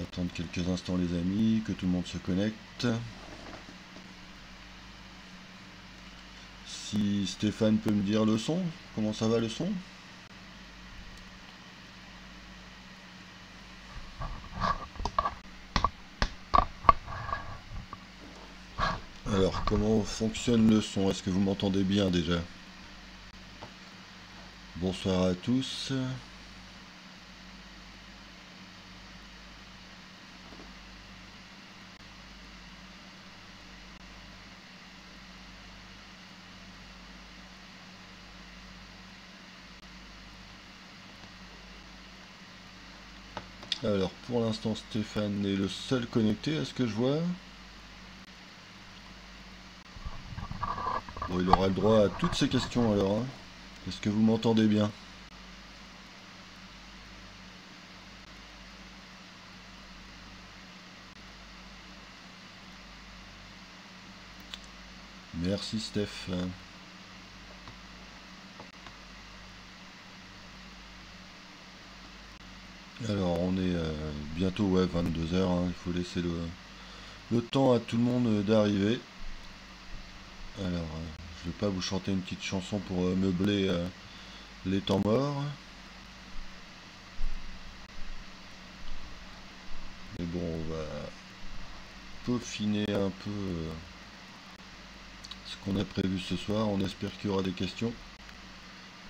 attendre quelques instants les amis, que tout le monde se connecte. Si Stéphane peut me dire le son, comment ça va le son? Alors, comment fonctionne le son? Est-ce que vous m'entendez bien déjà? Bonsoir à tous. Alors, pour l'instant, Stéphane est le seul connecté, est-ce que je vois? Bon, il aura le droit à toutes ces questions alors, hein. Est-ce que vous m'entendez bien? Merci Steph. Alors, on est bientôt, ouais, 22 heures, hein. Il faut laisser le temps à tout le monde d'arriver. Alors, je vais pas vous chanter une petite chanson pour meubler les temps morts. Mais bon, on va peaufiner un peu ce qu'on a prévu ce soir. On espère qu'il y aura des questions.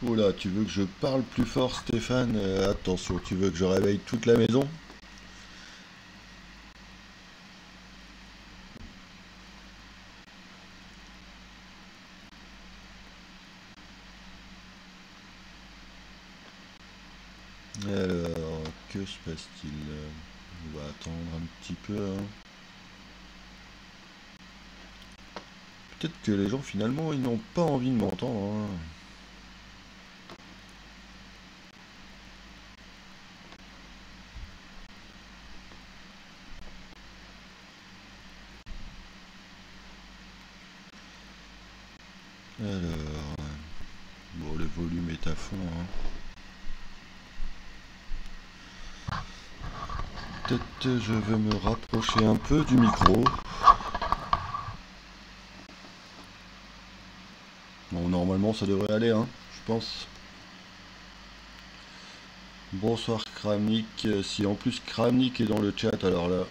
Oh là, tu veux que je parle plus fort, Stéphane? Attention, tu veux que je réveille toute la maison? Alors, que se passe-t-il? On va attendre un petit peu, hein. Peut-être que les gens, finalement, ils n'ont pas envie de m'entendre, hein. Alors, bon, le volume est à fond, hein. Peut-être je vais me rapprocher un peu du micro. Bon, normalement, ça devrait aller, hein, je pense. Bonsoir Kramnik. Si en plus Kramnik est dans le chat, alors là,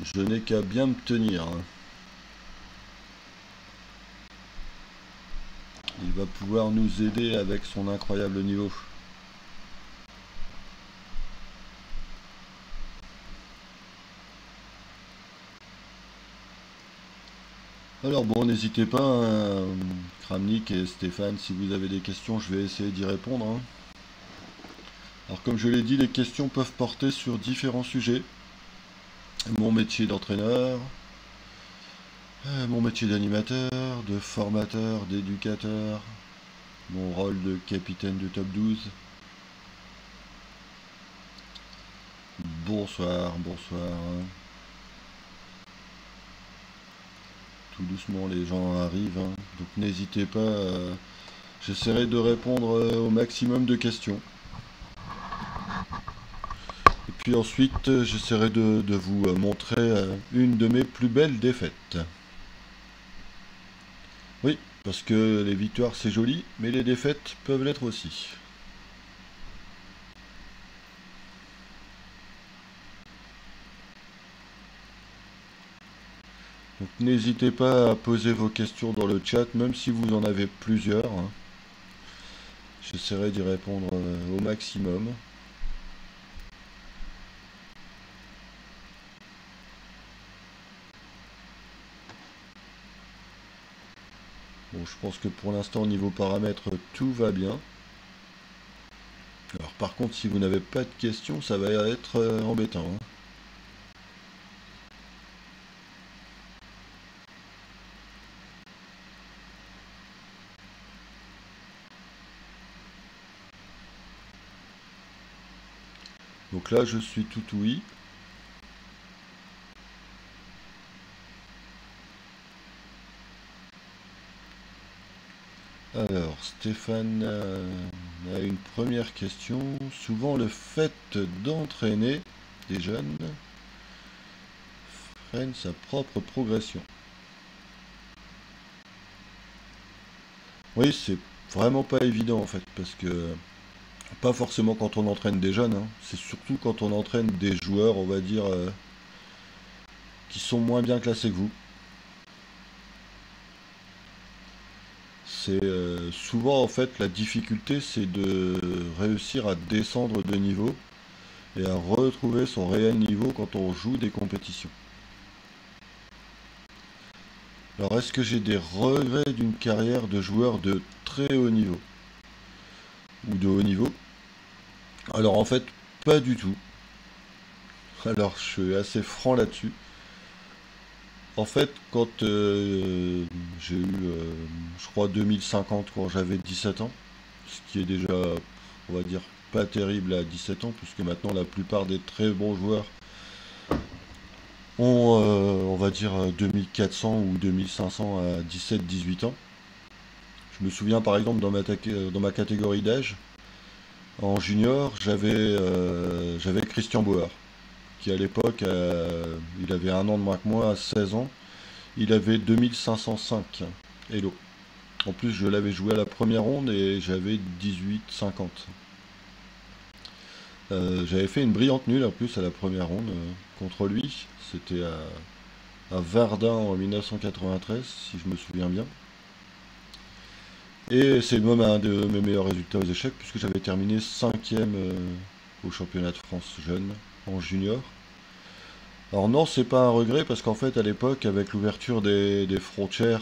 je n'ai qu'à bien me tenir, hein. Il va pouvoir nous aider avec son incroyable niveau. Alors bon, n'hésitez pas, hein, Kramnik et Stéphane, si vous avez des questions, je vais essayer d'y répondre, hein. Alors comme je l'ai dit, les questions peuvent porter sur différents sujets. Mon métier d'entraîneur, mon métier d'animateur, de formateur, d'éducateur, mon rôle de capitaine de top 12. Bonsoir, bonsoir. Tout doucement, les gens arrivent, hein. Donc n'hésitez pas, j'essaierai de répondre au maximum de questions. Et puis ensuite, j'essaierai de vous montrer une de mes plus belles défaites. Oui, parce que les victoires c'est joli, mais les défaites peuvent l'être aussi. Donc n'hésitez pas à poser vos questions dans le chat, même si vous en avez plusieurs, hein. J'essaierai d'y répondre au maximum. Bon, je pense que pour l'instant, au niveau paramètres, tout va bien. Alors par contre, si vous n'avez pas de questions, ça va être embêtant, hein. Donc là, je suis tout oui. Alors, Stéphane a une première question. Souvent, le fait d'entraîner des jeunes freine sa propre progression. Oui, c'est vraiment pas évident en fait, parce que pas forcément quand on entraîne des jeunes, hein, c'est surtout quand on entraîne des joueurs, on va dire, qui sont moins bien classés que vous. C'est souvent en fait la difficulté, c'est de réussir à descendre de niveau et à retrouver son réel niveau quand on joue des compétitions. Alors est-ce que j'ai des regrets d'une carrière de joueur de très haut niveau ou de haut niveau? Alors en fait, pas du tout. Alors je suis assez franc là-dessus. En fait, quand j'ai eu, je crois, 2050 quand j'avais 17 ans, ce qui est déjà, on va dire, pas terrible à 17 ans, puisque maintenant la plupart des très bons joueurs ont, on va dire, 2400 ou 2500 à 17-18 ans. Je me souviens par exemple dans ma catégorie d'âge, en junior, j'avais Christian Bauer, qui à l'époque, il avait un an de moins que moi, à 16 ans, il avait 2505 Elo. En plus, je l'avais joué à la première ronde et j'avais 18,50. J'avais fait une brillante nulle en plus à la première ronde contre lui. C'était à Verdun en 1993, si je me souviens bien. Et c'est même un de mes meilleurs résultats aux échecs, puisque j'avais terminé 5e au championnat de France jeune, en junior. Alors non, c'est pas un regret, parce qu'en fait, à l'époque, avec l'ouverture des frontières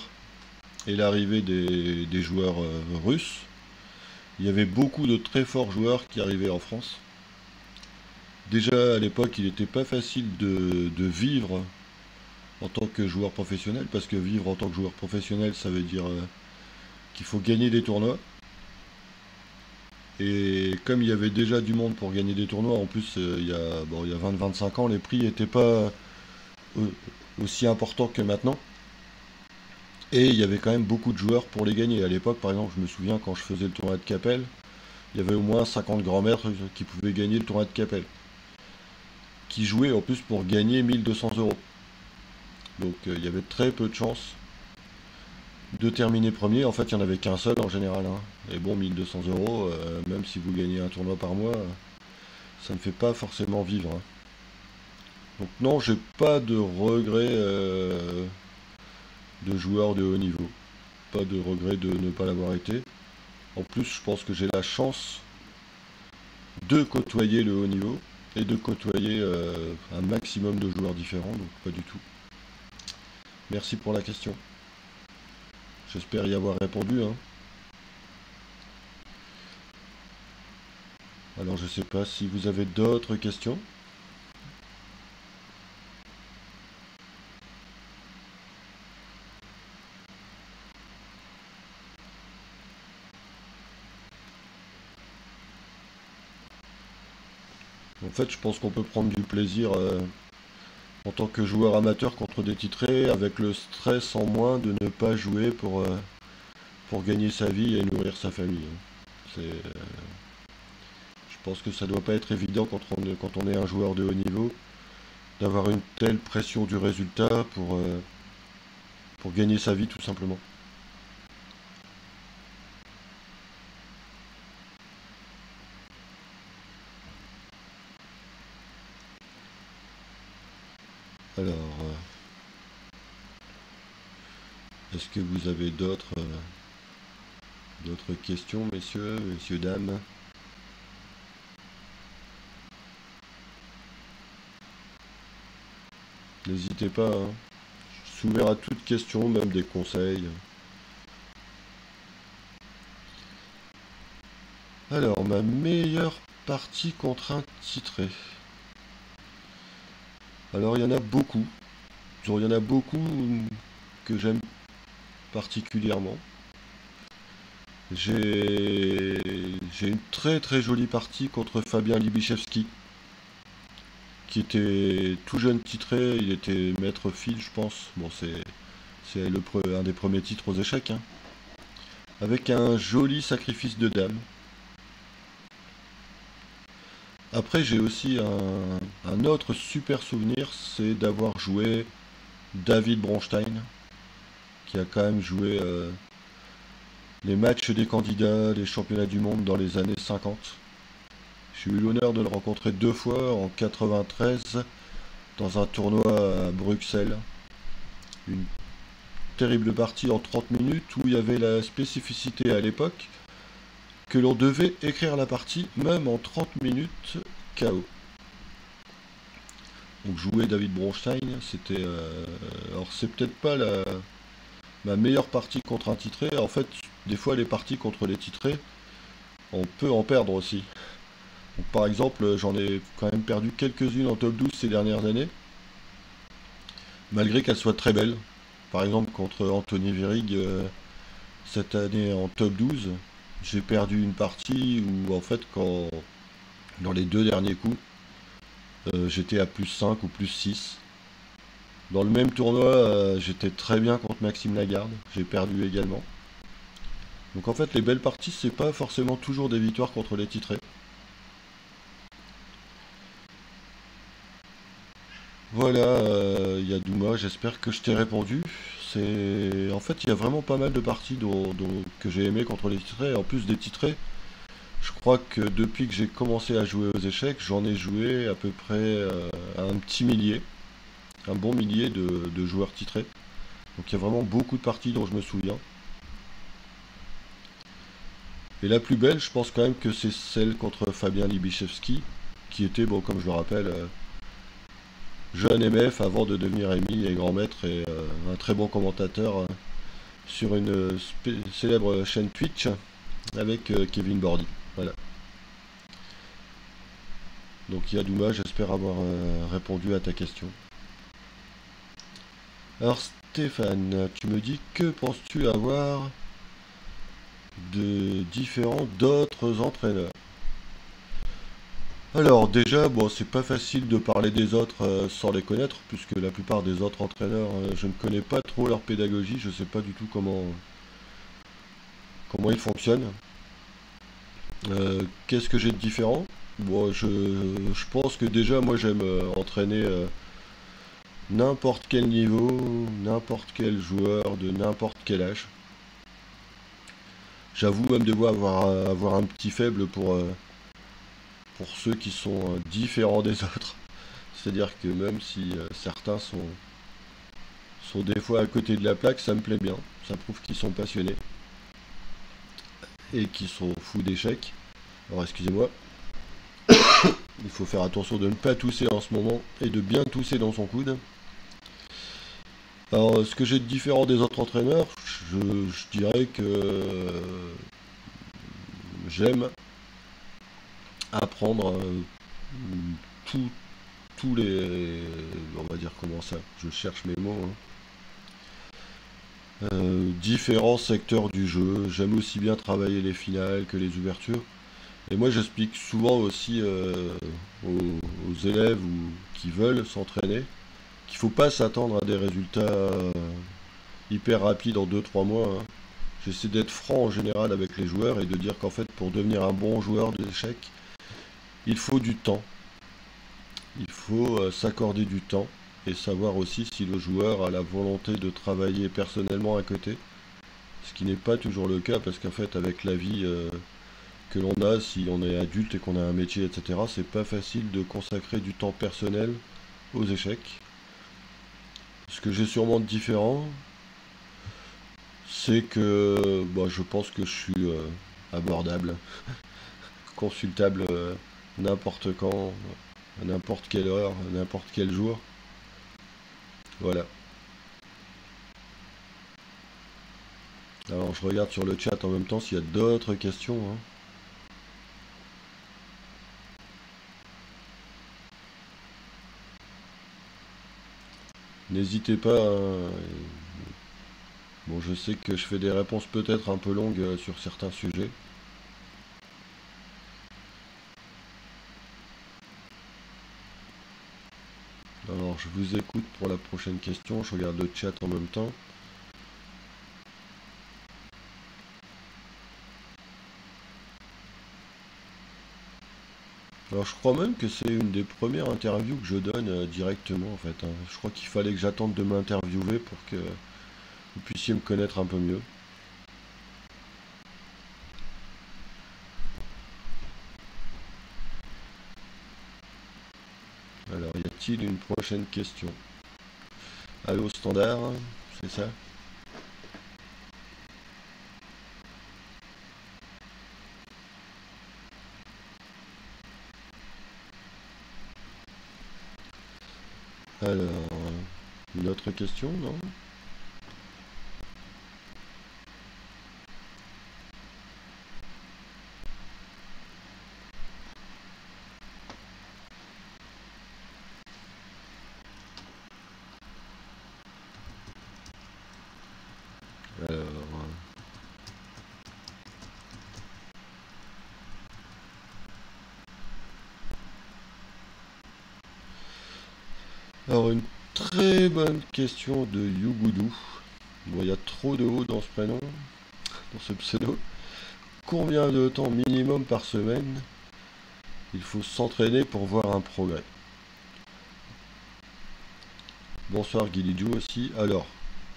et l'arrivée des joueurs russes, il y avait beaucoup de très forts joueurs qui arrivaient en France. Déjà à l'époque, il n'était pas facile de vivre en tant que joueur professionnel, parce que vivre en tant que joueur professionnel, ça veut dire qu'il faut gagner des tournois. Et comme il y avait déjà du monde pour gagner des tournois, en plus il y a 20-25 ans, les prix n'étaient pas aussi importants que maintenant. Et il y avait quand même beaucoup de joueurs pour les gagner. À l'époque, par exemple, je me souviens quand je faisais le tournoi de Capelle, il y avait au moins 50 grands maîtres qui pouvaient gagner le tournoi de Capelle, qui jouaient en plus pour gagner 1200 euros. Donc il y avait très peu de chances de terminer premier. En fait, il n'y en avait qu'un seul en général, hein. Et bon, 1200 euros, même si vous gagnez un tournoi par mois, ça ne fait pas forcément vivre, hein. Donc non, j'ai pas de regret de joueur de haut niveau. Pas de regret de ne pas l'avoir été. En plus, je pense que j'ai la chance de côtoyer le haut niveau et de côtoyer un maximum de joueurs différents, donc pas du tout. Merci pour la question. J'espère y avoir répondu, hein. Alors je sais pas si vous avez d'autres questions. En fait, je pense qu'on peut prendre du plaisir en tant que joueur amateur contre des titrés, avec le stress en moins de ne pas jouer pour gagner sa vie et nourrir sa famille, hein. Je pense que ça doit pas être évident quand on est un joueur de haut niveau, d'avoir une telle pression du résultat pour gagner sa vie tout simplement. Alors, est-ce que vous avez d'autres questions, messieurs, dames? N'hésitez pas, hein. Je suis ouvert à toute question, même des conseils. Alors, ma meilleure partie contre un titré. Alors, il y en a beaucoup. Genre, il y en a beaucoup que j'aime particulièrement. J'ai une très très jolie partie contre Fabien Libichewski, qui était tout jeune titré, il était maître file, je pense. Bon, c'est un des premiers titres aux échecs, hein. Avec un joli sacrifice de dame. Après, j'ai aussi un autre super souvenir, c'est d'avoir joué David Bronstein, qui a quand même joué les matchs des candidats, les championnats du monde dans les années 50. J'ai eu l'honneur de le rencontrer deux fois, en 93, dans un tournoi à Bruxelles. Une terrible partie en 30 minutes où il y avait la spécificité à l'époque que l'on devait écrire la partie même en 30 minutes KO. Donc jouer David Bronstein, c'était... alors c'est peut-être pas ma meilleure partie contre un titré. En fait, des fois les parties contre les titrés, on peut en perdre aussi. Donc, par exemple, j'en ai quand même perdu quelques-unes en top 12 ces dernières années, malgré qu'elles soient très belles. Par exemple, contre Anthony Virrig, cette année en top 12, j'ai perdu une partie où, en fait, dans les deux derniers coups, j'étais à plus 5 ou plus 6. Dans le même tournoi, j'étais très bien contre Maxime Lagarde, j'ai perdu également. Donc en fait, les belles parties, c'est pas forcément toujours des victoires contre les titrés. Voilà, Yadouma, j'espère que je t'ai répondu. En fait, il y a vraiment pas mal de parties que j'ai aimé contre les titrés. En plus des titrés, je crois que depuis que j'ai commencé à jouer aux échecs, j'en ai joué à peu près un petit millier, un bon millier de joueurs titrés. Donc il y a vraiment beaucoup de parties dont je me souviens. Et la plus belle, je pense quand même que c'est celle contre Fabien Libichevski, qui était, bon, comme je le rappelle, jeune MF avant de devenir Amy et grand maître et un très bon commentateur sur une célèbre chaîne Twitch avec Kevin Bordy. Voilà. Donc Yadouma, j'espère avoir répondu à ta question. Alors Stéphane, tu me dis que penses-tu avoir de différents d'autres entraîneurs? Alors déjà, bon, c'est pas facile de parler des autres sans les connaître, puisque la plupart des autres entraîneurs, je ne connais pas trop leur pédagogie, je sais pas du tout comment ils fonctionnent. Qu'est-ce que j'ai de différent? Bon, je pense que déjà, moi, j'aime entraîner n'importe quel niveau, n'importe quel joueur, de n'importe quel âge. J'avoue même devoir avoir un petit faible pour ceux qui sont différents des autres. C'est-à-dire que même si certains sont des fois à côté de la plaque, ça me plaît bien. Ça prouve qu'ils sont passionnés et qu'ils sont fous d'échecs. Alors excusez-moi, il faut faire attention de ne pas tousser en ce moment et de bien tousser dans son coude. Alors ce que j'ai de différent des autres entraîneurs, je dirais que j'aime apprendre tout- tous les... On va dire comment ça, je cherche mes mots. Hein. Différents secteurs du jeu. J'aime aussi bien travailler les finales que les ouvertures. Et moi, j'explique souvent aussi aux élèves qui veulent s'entraîner qu'il ne faut pas s'attendre à des résultats hyper rapides en 2 3 mois. Hein. J'essaie d'être franc en général avec les joueurs et de dire qu'en fait, pour devenir un bon joueur d'échecs, il faut du temps. Il faut s'accorder du temps et savoir aussi si le joueur a la volonté de travailler personnellement à côté. Ce qui n'est pas toujours le cas parce qu'en fait, avec la vie que l'on a, si on est adulte et qu'on a un métier, etc., c'est pas facile de consacrer du temps personnel aux échecs. Ce que j'ai sûrement de différent, c'est que bah, je pense que je suis abordable, consultable n'importe quand, à n'importe quelle heure, à n'importe quel jour. Voilà. Alors je regarde sur le chat en même temps s'il y a d'autres questions. Hein. N'hésitez pas. Hein. Bon, je sais que je fais des réponses peut-être un peu longues sur certains sujets. Alors, je vous écoute pour la prochaine question. Je regarde le chat en même temps. Alors je crois même que c'est une des premières interviews que je donne directement en fait, hein. Je crois qu'il fallait que j'attende de m'interviewer pour que vous puissiez me connaître un peu mieux. Alors y a-t-il une prochaine question? Allô standard, c'est ça? Alors, une autre question, non? Alors, une très bonne question de Yugoudou. Bon, il y a trop de O dans ce prénom, dans ce pseudo. Combien de temps minimum par semaine il faut s'entraîner pour voir un progrès? Bonsoir Guilidjou aussi. Alors,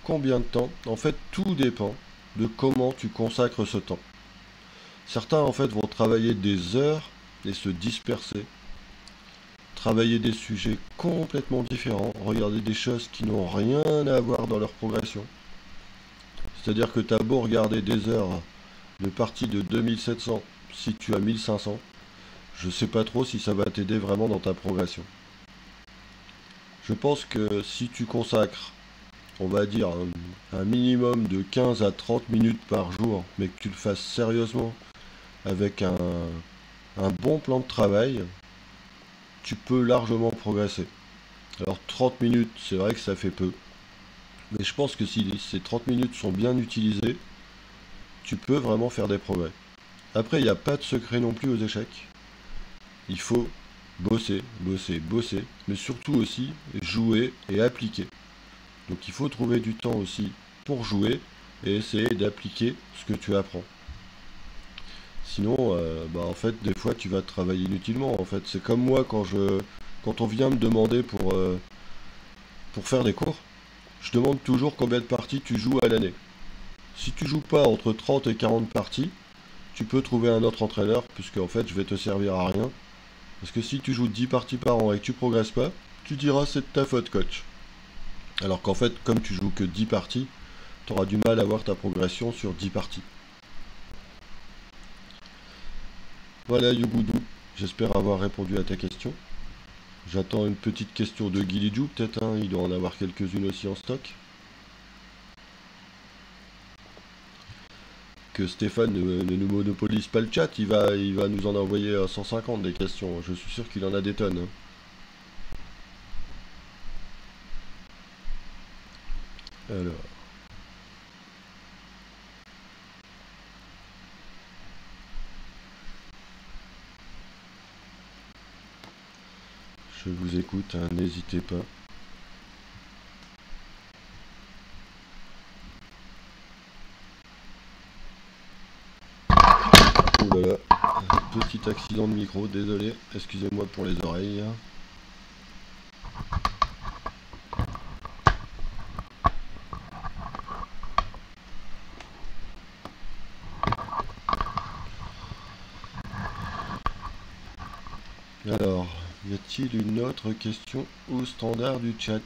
combien de temps? En fait, tout dépend de comment tu consacres ce temps. Certains, en fait, vont travailler des heures et se disperser. Travailler des sujets complètement différents. Regarder des choses qui n'ont rien à voir dans leur progression. C'est-à-dire que tu as beau regarder des heures de partie de 2700 si tu as 1500. Je sais pas trop si ça va t'aider vraiment dans ta progression. Je pense que si tu consacres, on va dire, un minimum de 15 à 30 minutes par jour, mais que tu le fasses sérieusement, avec un bon plan de travail, tu peux largement progresser. Alors 30 minutes, c'est vrai que ça fait peu, mais je pense que si ces 30 minutes sont bien utilisées, tu peux vraiment faire des progrès. Après, il n'y a pas de secret non plus aux échecs. Il faut bosser, bosser, bosser, mais surtout aussi jouer et appliquer. Donc il faut trouver du temps aussi pour jouer et essayer d'appliquer ce que tu apprends. Sinon, en fait, des fois, tu vas travailler inutilement. En fait, c'est comme moi quand on vient me demander pour faire des cours, je demande toujours combien de parties tu joues à l'année. Si tu joues pas entre 30 et 40 parties, tu peux trouver un autre entraîneur, puisque en fait, je vais te servir à rien. Parce que si tu joues 10 parties par an et que tu progresses pas, tu diras c'est de ta faute, coach. Alors qu'en fait, comme tu joues que 10 parties, tu auras du mal à voir ta progression sur 10 parties. Voilà, Yugoudou, j'espère avoir répondu à ta question. J'attends une petite question de Guilidjou, peut-être, hein, il doit en avoir quelques-unes aussi en stock. Que Stéphane ne nous monopolise pas le chat, il va nous en envoyer 150 des questions, je suis sûr qu'il en a des tonnes, hein. Alors, je vous écoute, hein, n'hésitez pas. Oh là là, petit accident de micro, désolé, excusez-moi pour les oreilles. Alors, y a-t-il une autre question au standard du chat?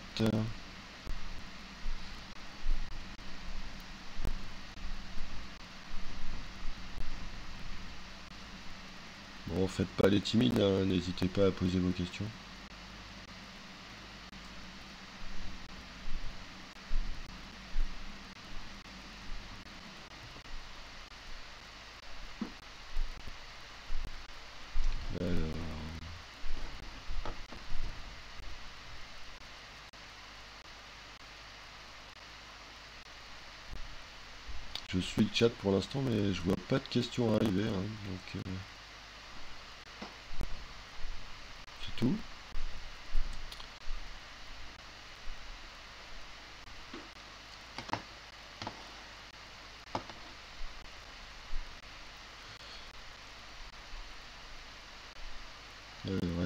Bon, faites pas les timides, hein, n'hésitez pas à poser vos questions. Alors, je suis le chat pour l'instant, mais je vois pas de questions arriver, hein, donc c'est tout.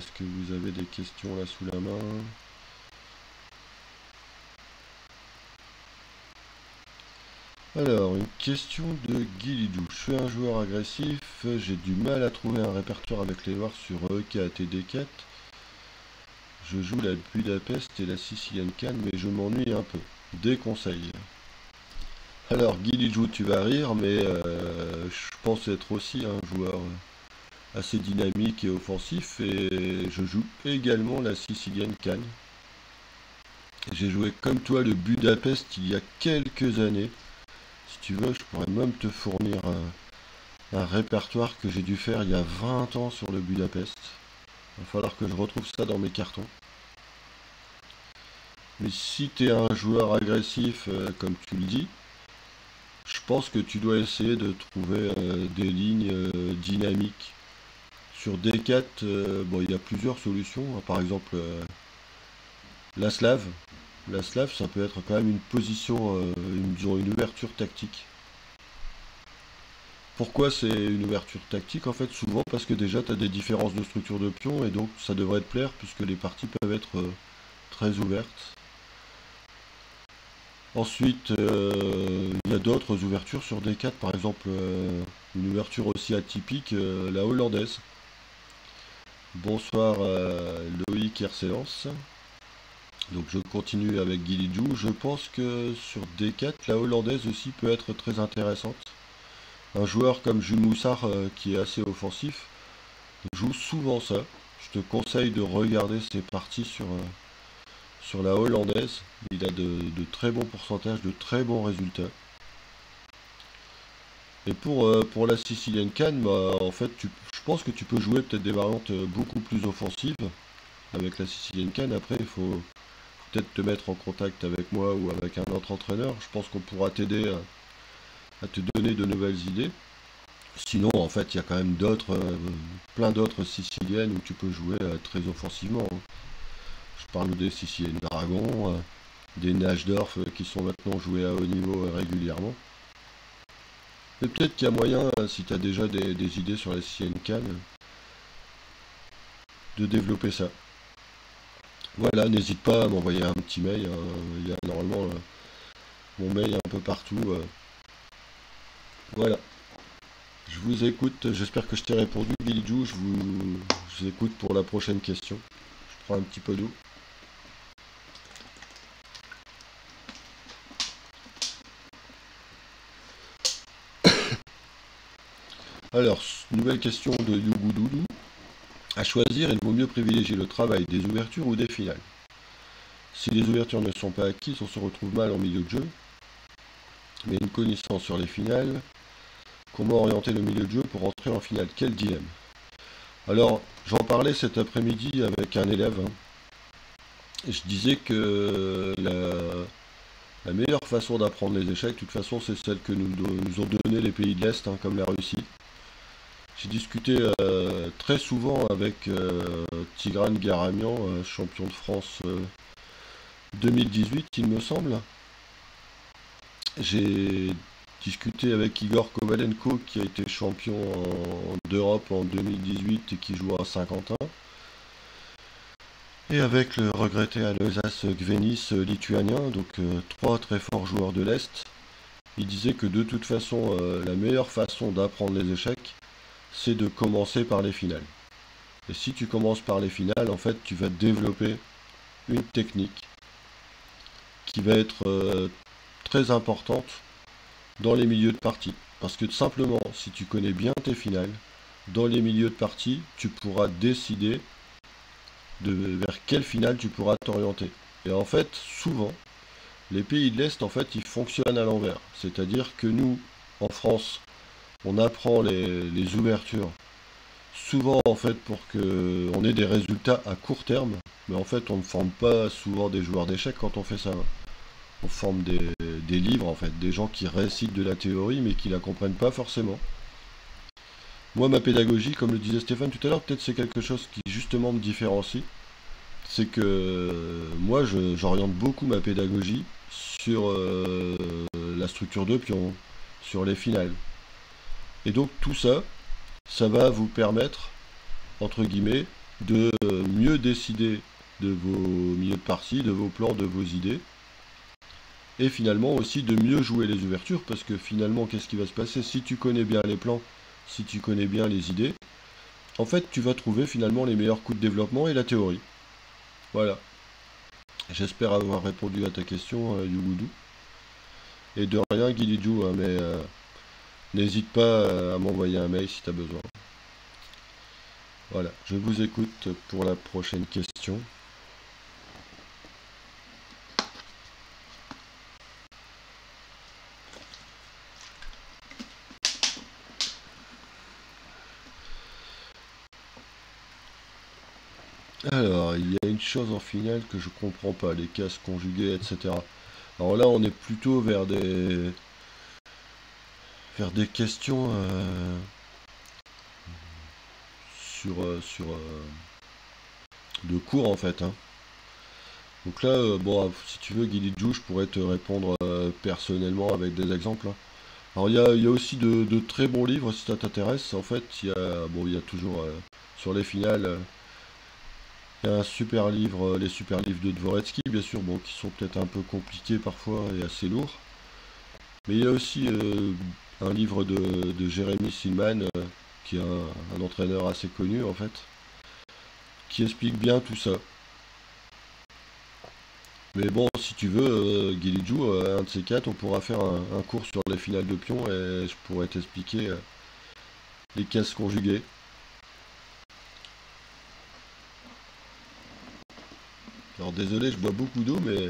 Est-ce que vous avez des questions là sous la main? Alors, une question de Guilidou. Je suis un joueur agressif, j'ai du mal à trouver un répertoire avec les noirs sur EK TD4. Je joue la Budapest et la Sicilian Can, mais je m'ennuie un peu. Des conseils. Alors, Guilidou, tu vas rire, mais je pense être aussi un joueur assez dynamique et offensif, et je joue également la Sicilian Can. J'ai joué comme toi le Budapest il y a quelques années. Si tu veux, je pourrais même te fournir un répertoire que j'ai dû faire il y a 20 ans sur le Budapest. Il va falloir que je retrouve ça dans mes cartons. Mais si tu es un joueur agressif, comme tu le dis, je pense que tu dois essayer de trouver des lignes dynamiques. Sur D4, bon, il y a plusieurs solutions, hein. Par exemple, la Slave. La Slave, ça peut être quand même une position, disons une ouverture tactique. Pourquoi c'est une ouverture tactique? En fait, souvent parce que déjà tu as des différences de structure de pions et donc ça devrait te plaire puisque les parties peuvent être très ouvertes. Ensuite, il y a d'autres ouvertures sur D4, par exemple une ouverture aussi atypique, la hollandaise. Bonsoir Loïc Hercellence. Donc je continue avec Guilidou. Je pense que sur D4, la hollandaise aussi peut être très intéressante. Un joueur comme Jules Moussard, qui est assez offensif, joue souvent ça. Je te conseille de regarder ses parties sur la hollandaise. Il a de très bons pourcentages, de très bons résultats. Et pour la Sicilian Can, bah, en fait, je pense que tu peux jouer peut-être des variantes beaucoup plus offensives avec la Sicilian Can. Après, il faut peut-être te mettre en contact avec moi ou avec un autre entraîneur. Je pense qu'on pourra t'aider à te donner de nouvelles idées. Sinon, en fait, il y a quand même plein d'autres siciliennes où tu peux jouer très offensivement, hein. Je parle des Siciliennes Dragons, des Najdorf qui sont maintenant joués à haut niveau régulièrement. Mais peut-être qu'il y a moyen, si tu as déjà des idées sur la Sicilienne Can, de développer ça. Voilà, n'hésite pas à m'envoyer un petit mail, hein. Il y a normalement mon mail un peu partout. Voilà. Je vous écoute, j'espère que je t'ai répondu, Guilidou. Je vous écoute pour la prochaine question. Je prends un petit peu d'eau. Alors, nouvelle question de Yougoudoudou. À choisir, il vaut mieux privilégier le travail des ouvertures ou des finales. Si les ouvertures ne sont pas acquises, on se retrouve mal en milieu de jeu. Mais une connaissance sur les finales, comment orienter le milieu de jeu pour entrer en finale? Quel dilemme? Alors, j'en parlais cet après-midi avec un élève, hein. Je disais que la meilleure façon d'apprendre les échecs, de toute façon, c'est celle que nous ont donné les pays de l'Est, hein, comme la Russie. J'ai discuté très souvent avec Tigran Garamian, champion de France 2018, il me semble. J'ai discuté avec Igor Kovalenko, qui a été champion d'Europe en 2018 et qui joue à Saint-Quentin. Et avec le regretté Aloisas Gvenis lituanien, donc trois très forts joueurs de l'Est. Il disait que de toute façon, la meilleure façon d'apprendre les échecs, c'est de commencer par les finales. Et si tu commences par les finales, en fait, tu vas développer une technique qui va être très importante dans les milieux de partie. Parce que simplement, si tu connais bien tes finales, dans les milieux de partie, tu pourras décider vers quelle finale tu pourras t'orienter. Et en fait, souvent, les pays de l'Est, en fait, ils fonctionnent à l'envers. C'est-à-dire que nous, en France, on apprend les ouvertures souvent en fait pour qu'on ait des résultats à court terme, mais en fait on ne forme pas souvent des joueurs d'échecs quand on fait ça, hein. On forme des livres en fait, des gens qui récitent de la théorie mais qui la comprennent pas forcément. Moi ma pédagogie, comme le disait Stéphane tout à l'heure, peut-être c'est quelque chose qui justement me différencie, c'est que moi j'oriente beaucoup ma pédagogie sur la structure de pion, sur les finales. Et donc tout ça, ça va vous permettre, entre guillemets, de mieux décider de vos milieux de partie, de vos plans, de vos idées. Et finalement aussi de mieux jouer les ouvertures, parce que finalement, qu'est-ce qui va se passer? Si tu connais bien les plans, si tu connais bien les idées, en fait, tu vas trouver finalement les meilleurs coups de développement et la théorie. Voilà. J'espère avoir répondu à ta question, Yugoudou. Et de rien, Guilidjou, hein, mais n'hésite pas à m'envoyer un mail si tu as besoin. Voilà, je vous écoute pour la prochaine question. Alors, il y a une chose en finale que je comprends pas, les cases conjuguées, etc. Alors là, on est plutôt vers des questions sur de cours en fait, hein. Donc là, bon, si tu veux, Guilidjou, je pourrais te répondre personnellement avec des exemples, hein. Alors il y a aussi de très bons livres si ça t'intéresse. En fait, il y a toujours sur les finales, il y a un super livre, les super livres de Dvoretsky, bien sûr, bon, qui sont peut-être un peu compliqués parfois et assez lourds. Mais il y a aussi un livre de Jérémy Silman, qui est un entraîneur assez connu en fait, qui explique bien tout ça. Mais bon, si tu veux, Guilidjou, un de ces quatre, on pourra faire un cours sur les finales de pion et je pourrais t'expliquer les cases conjuguées. Alors désolé, je bois beaucoup d'eau, mais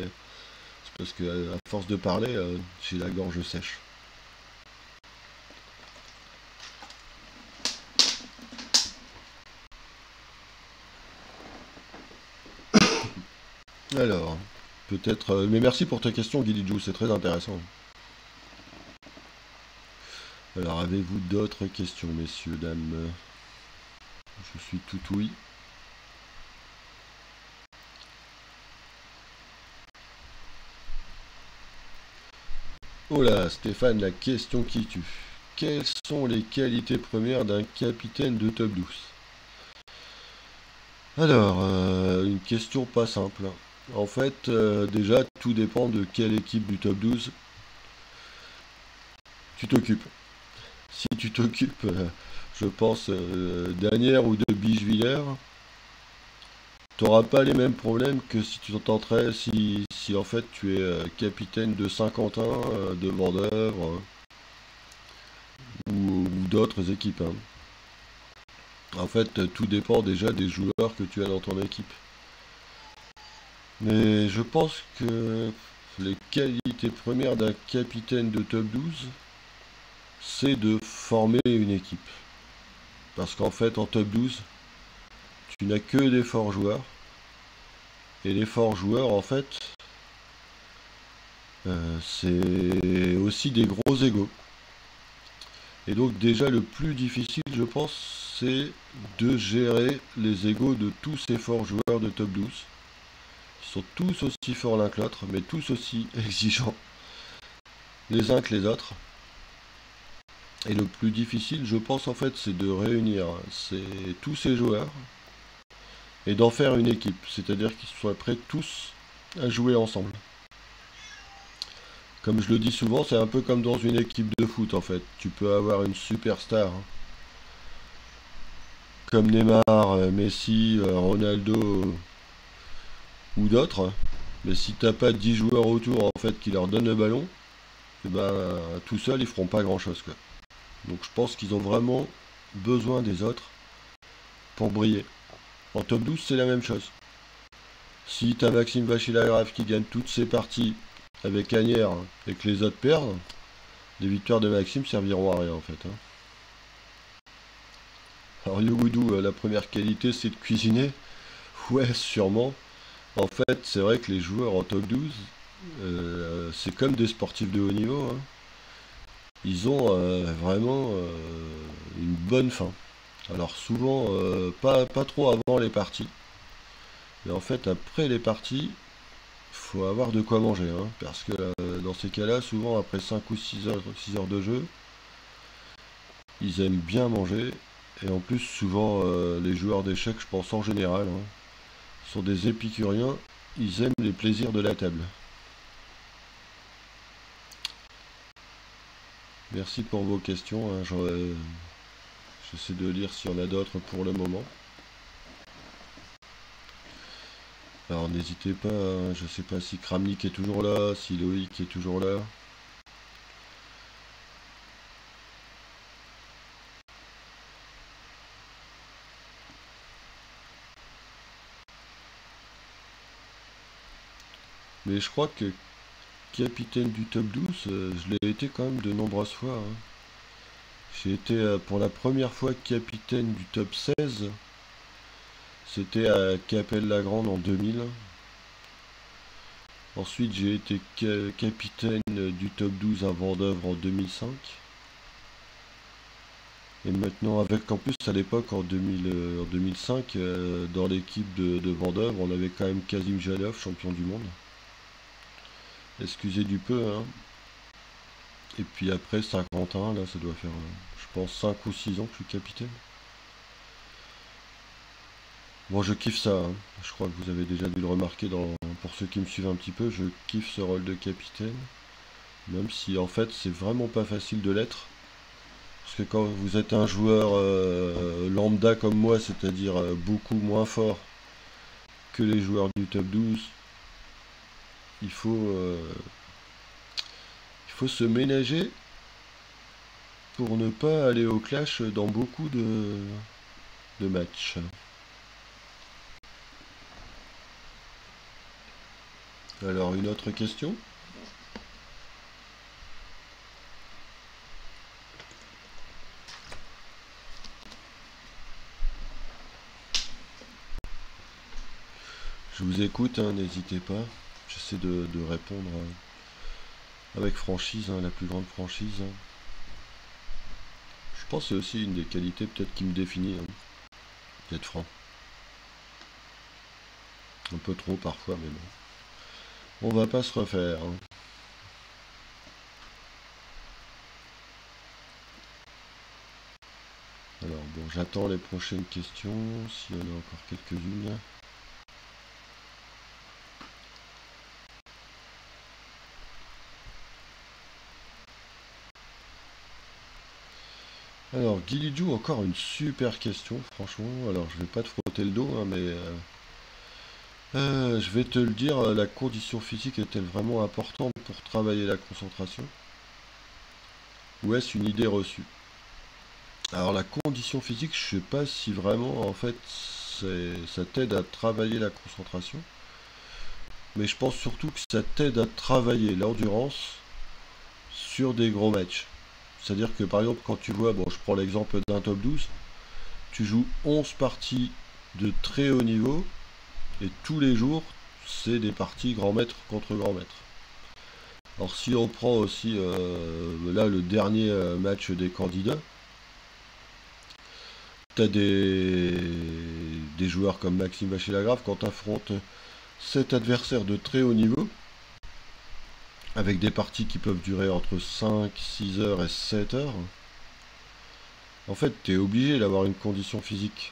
c'est parce que à force de parler, j'ai la gorge sèche. Alors, peut-être... mais merci pour ta question, Guilidjou, c'est très intéressant. Alors, avez-vous d'autres questions, messieurs, dames? Je suis tout oui. Oh là, Stéphane, la question qui tue. Quelles sont les qualités premières d'un capitaine de top 12? Alors, une question pas simple. En fait, déjà, tout dépend de quelle équipe du top 12 tu t'occupes. Si tu t'occupes, je pense, d'Anières ou de Bichevillers, tu n'auras pas les mêmes problèmes que si tu tenterais, si en fait tu es capitaine de Saint-Quentin, de Vendeuvre, ou d'autres équipes, hein. En fait, tout dépend déjà des joueurs que tu as dans ton équipe. Mais je pense que les qualités premières d'un capitaine de top 12, c'est de former une équipe. Parce qu'en fait, en top 12, tu n'as que des forts joueurs. Et les forts joueurs, en fait, c'est aussi des gros égos. Et donc déjà, le plus difficile, je pense, c'est de gérer les égos de tous ces forts joueurs de top 12. Ils sont tous aussi forts l'un que l'autre, mais tous aussi exigeants les uns que les autres. Et le plus difficile, je pense, en fait, c'est de réunir tous ces joueurs et d'en faire une équipe. C'est-à-dire qu'ils soient prêts tous à jouer ensemble. Comme je le dis souvent, c'est un peu comme dans une équipe de foot, en fait. Tu peux avoir une superstar, hein, comme Neymar, Messi, Ronaldo ou d'autres. Mais si t'as pas 10 joueurs autour, en fait, qui leur donnent le ballon, et ben, tout seul, ils feront pas grand-chose, quoi. Donc je pense qu'ils ont vraiment besoin des autres pour briller. En top 12, c'est la même chose. Si t'as Maxime Vachier-Lagrave qui gagne toutes ses parties avec Agnières et que les autres perdent, les victoires de Maxime serviront à rien en fait, hein. Alors Yogoudou, la première qualité c'est de cuisiner. Ouais, sûrement. En fait, c'est vrai que les joueurs en top 12, c'est comme des sportifs de haut niveau, hein. Ils ont vraiment une bonne faim. Alors souvent, pas trop avant les parties. Mais en fait, après les parties, faut avoir de quoi manger, hein, parce que dans ces cas-là, souvent après 5 ou 6 heures de jeu, ils aiment bien manger Et en plus, souvent, les joueurs d'échecs, je pense en général, hein, sont des épicuriens. Ils aiment les plaisirs de la table. Merci pour vos questions, hein. J'essaie de lire s'il y en a d'autres pour le moment. Alors n'hésitez pas, hein, je sais pas si Kramnik est toujours là, si Loïc est toujours là. Mais je crois que capitaine du top 12, je l'ai été quand même de nombreuses fois, hein. J'ai été pour la première fois capitaine du top 16. C'était à Capelle-la-Grande en 2000. Ensuite, j'ai été capitaine du top 12 à Vendeuvre en 2005. Et maintenant, avec en plus à l'époque en 2005, dans l'équipe de Vendeuvre, on avait quand même Kasim Jalov, champion du monde. Excusez du peu, hein. Et puis après Saint-Quentin, là, ça doit faire, je pense, 5 ou 6 ans que je suis capitaine. Bon, je kiffe ça, hein. Je crois que vous avez déjà dû le remarquer pour ceux qui me suivent un petit peu, je kiffe ce rôle de capitaine. Même si en fait c'est vraiment pas facile de l'être. Parce que quand vous êtes un joueur lambda comme moi, c'est-à-dire beaucoup moins fort que les joueurs du top 12, il faut, euh, il faut se ménager pour ne pas aller au clash dans beaucoup de matchs. Alors une autre question? Je vous écoute, hein, n'hésitez pas. J'essaie de répondre avec franchise, hein, la plus grande franchise, hein. Je pense que c'est aussi une des qualités peut-être qui me définit, hein, d'être franc. Un peu trop parfois, mais bon. On va pas se refaire, hein. Alors bon, j'attends les prochaines questions, s'il y en a encore quelques-unes. Alors, Guilidjou, encore une super question, franchement. Alors, je vais pas te frotter le dos, hein, mais je vais te le dire, la condition physique est-elle vraiment importante pour travailler la concentration? Ou est-ce une idée reçue? Alors, la condition physique, je sais pas si vraiment, en fait, ça t'aide à travailler la concentration. Mais je pense surtout que ça t'aide à travailler l'endurance sur des gros matchs. C'est-à-dire que par exemple, quand tu vois, bon, je prends l'exemple d'un top 12, tu joues 11 parties de très haut niveau, et tous les jours, c'est des parties grand maître contre grand maître. Alors si on prend aussi, là, le dernier match des candidats, tu as des joueurs comme Maxime Vachier-Lagrave, quand tu affrontes cet adversaire de très haut niveau, avec des parties qui peuvent durer entre 5, 6 heures et 7 heures, en fait, tu es obligé d'avoir une condition physique.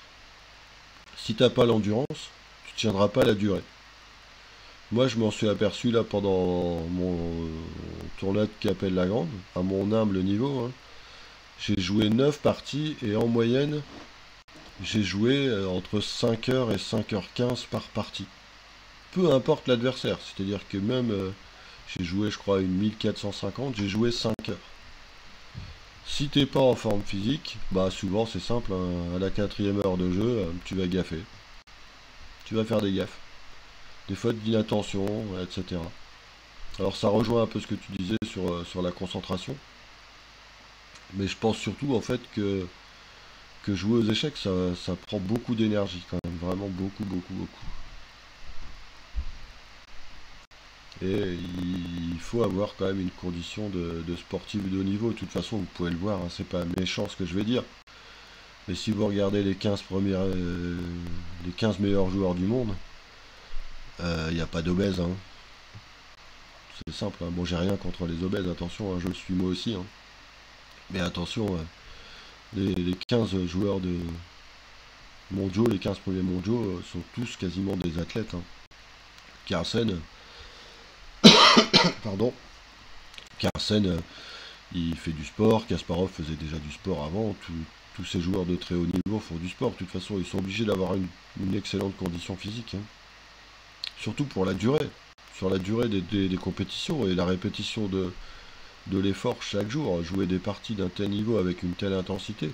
Si t'as pas l'endurance, tu tiendras pas la durée. Moi, je m'en suis aperçu là pendant mon tournoi de Capelle-la-Grande, à mon humble niveau, hein. J'ai joué 9 parties et en moyenne, j'ai joué entre 5 heures et 5h15 par partie. Peu importe l'adversaire, c'est-à-dire que même j'ai joué, je crois, une 1450, j'ai joué 5 heures. Si t'es pas en forme physique, bah souvent c'est simple, hein, à la 4e heure de jeu, tu vas gaffer. Tu vas faire des gaffes. Des fautes d'inattention, etc. Alors ça rejoint un peu ce que tu disais sur la concentration. Mais je pense surtout en fait que jouer aux échecs, ça prend beaucoup d'énergie quand même. Vraiment beaucoup, beaucoup, beaucoup. Et il faut avoir quand même une condition de sportif de haut niveau. De toute façon, vous pouvez le voir, hein, c'est pas méchant ce que je vais dire. Mais si vous regardez les 15 les 15 meilleurs joueurs du monde, il n'y a pas d'obèses, hein. C'est simple, hein. Bon, j'ai rien contre les obèses, attention, hein, je le suis moi aussi, hein. Mais attention, Les 15 joueurs de mondiaux, les 15 premiers mondiaux sont tous quasiment des athlètes, hein. Carlsen, pardon, Carlsen, il fait du sport, Kasparov faisait déjà du sport avant, tous ces joueurs de très haut niveau font du sport, de toute façon ils sont obligés d'avoir une excellente condition physique, hein. Surtout pour la durée, sur la durée des compétitions et la répétition de l'effort chaque jour, jouer des parties d'un tel niveau avec une telle intensité.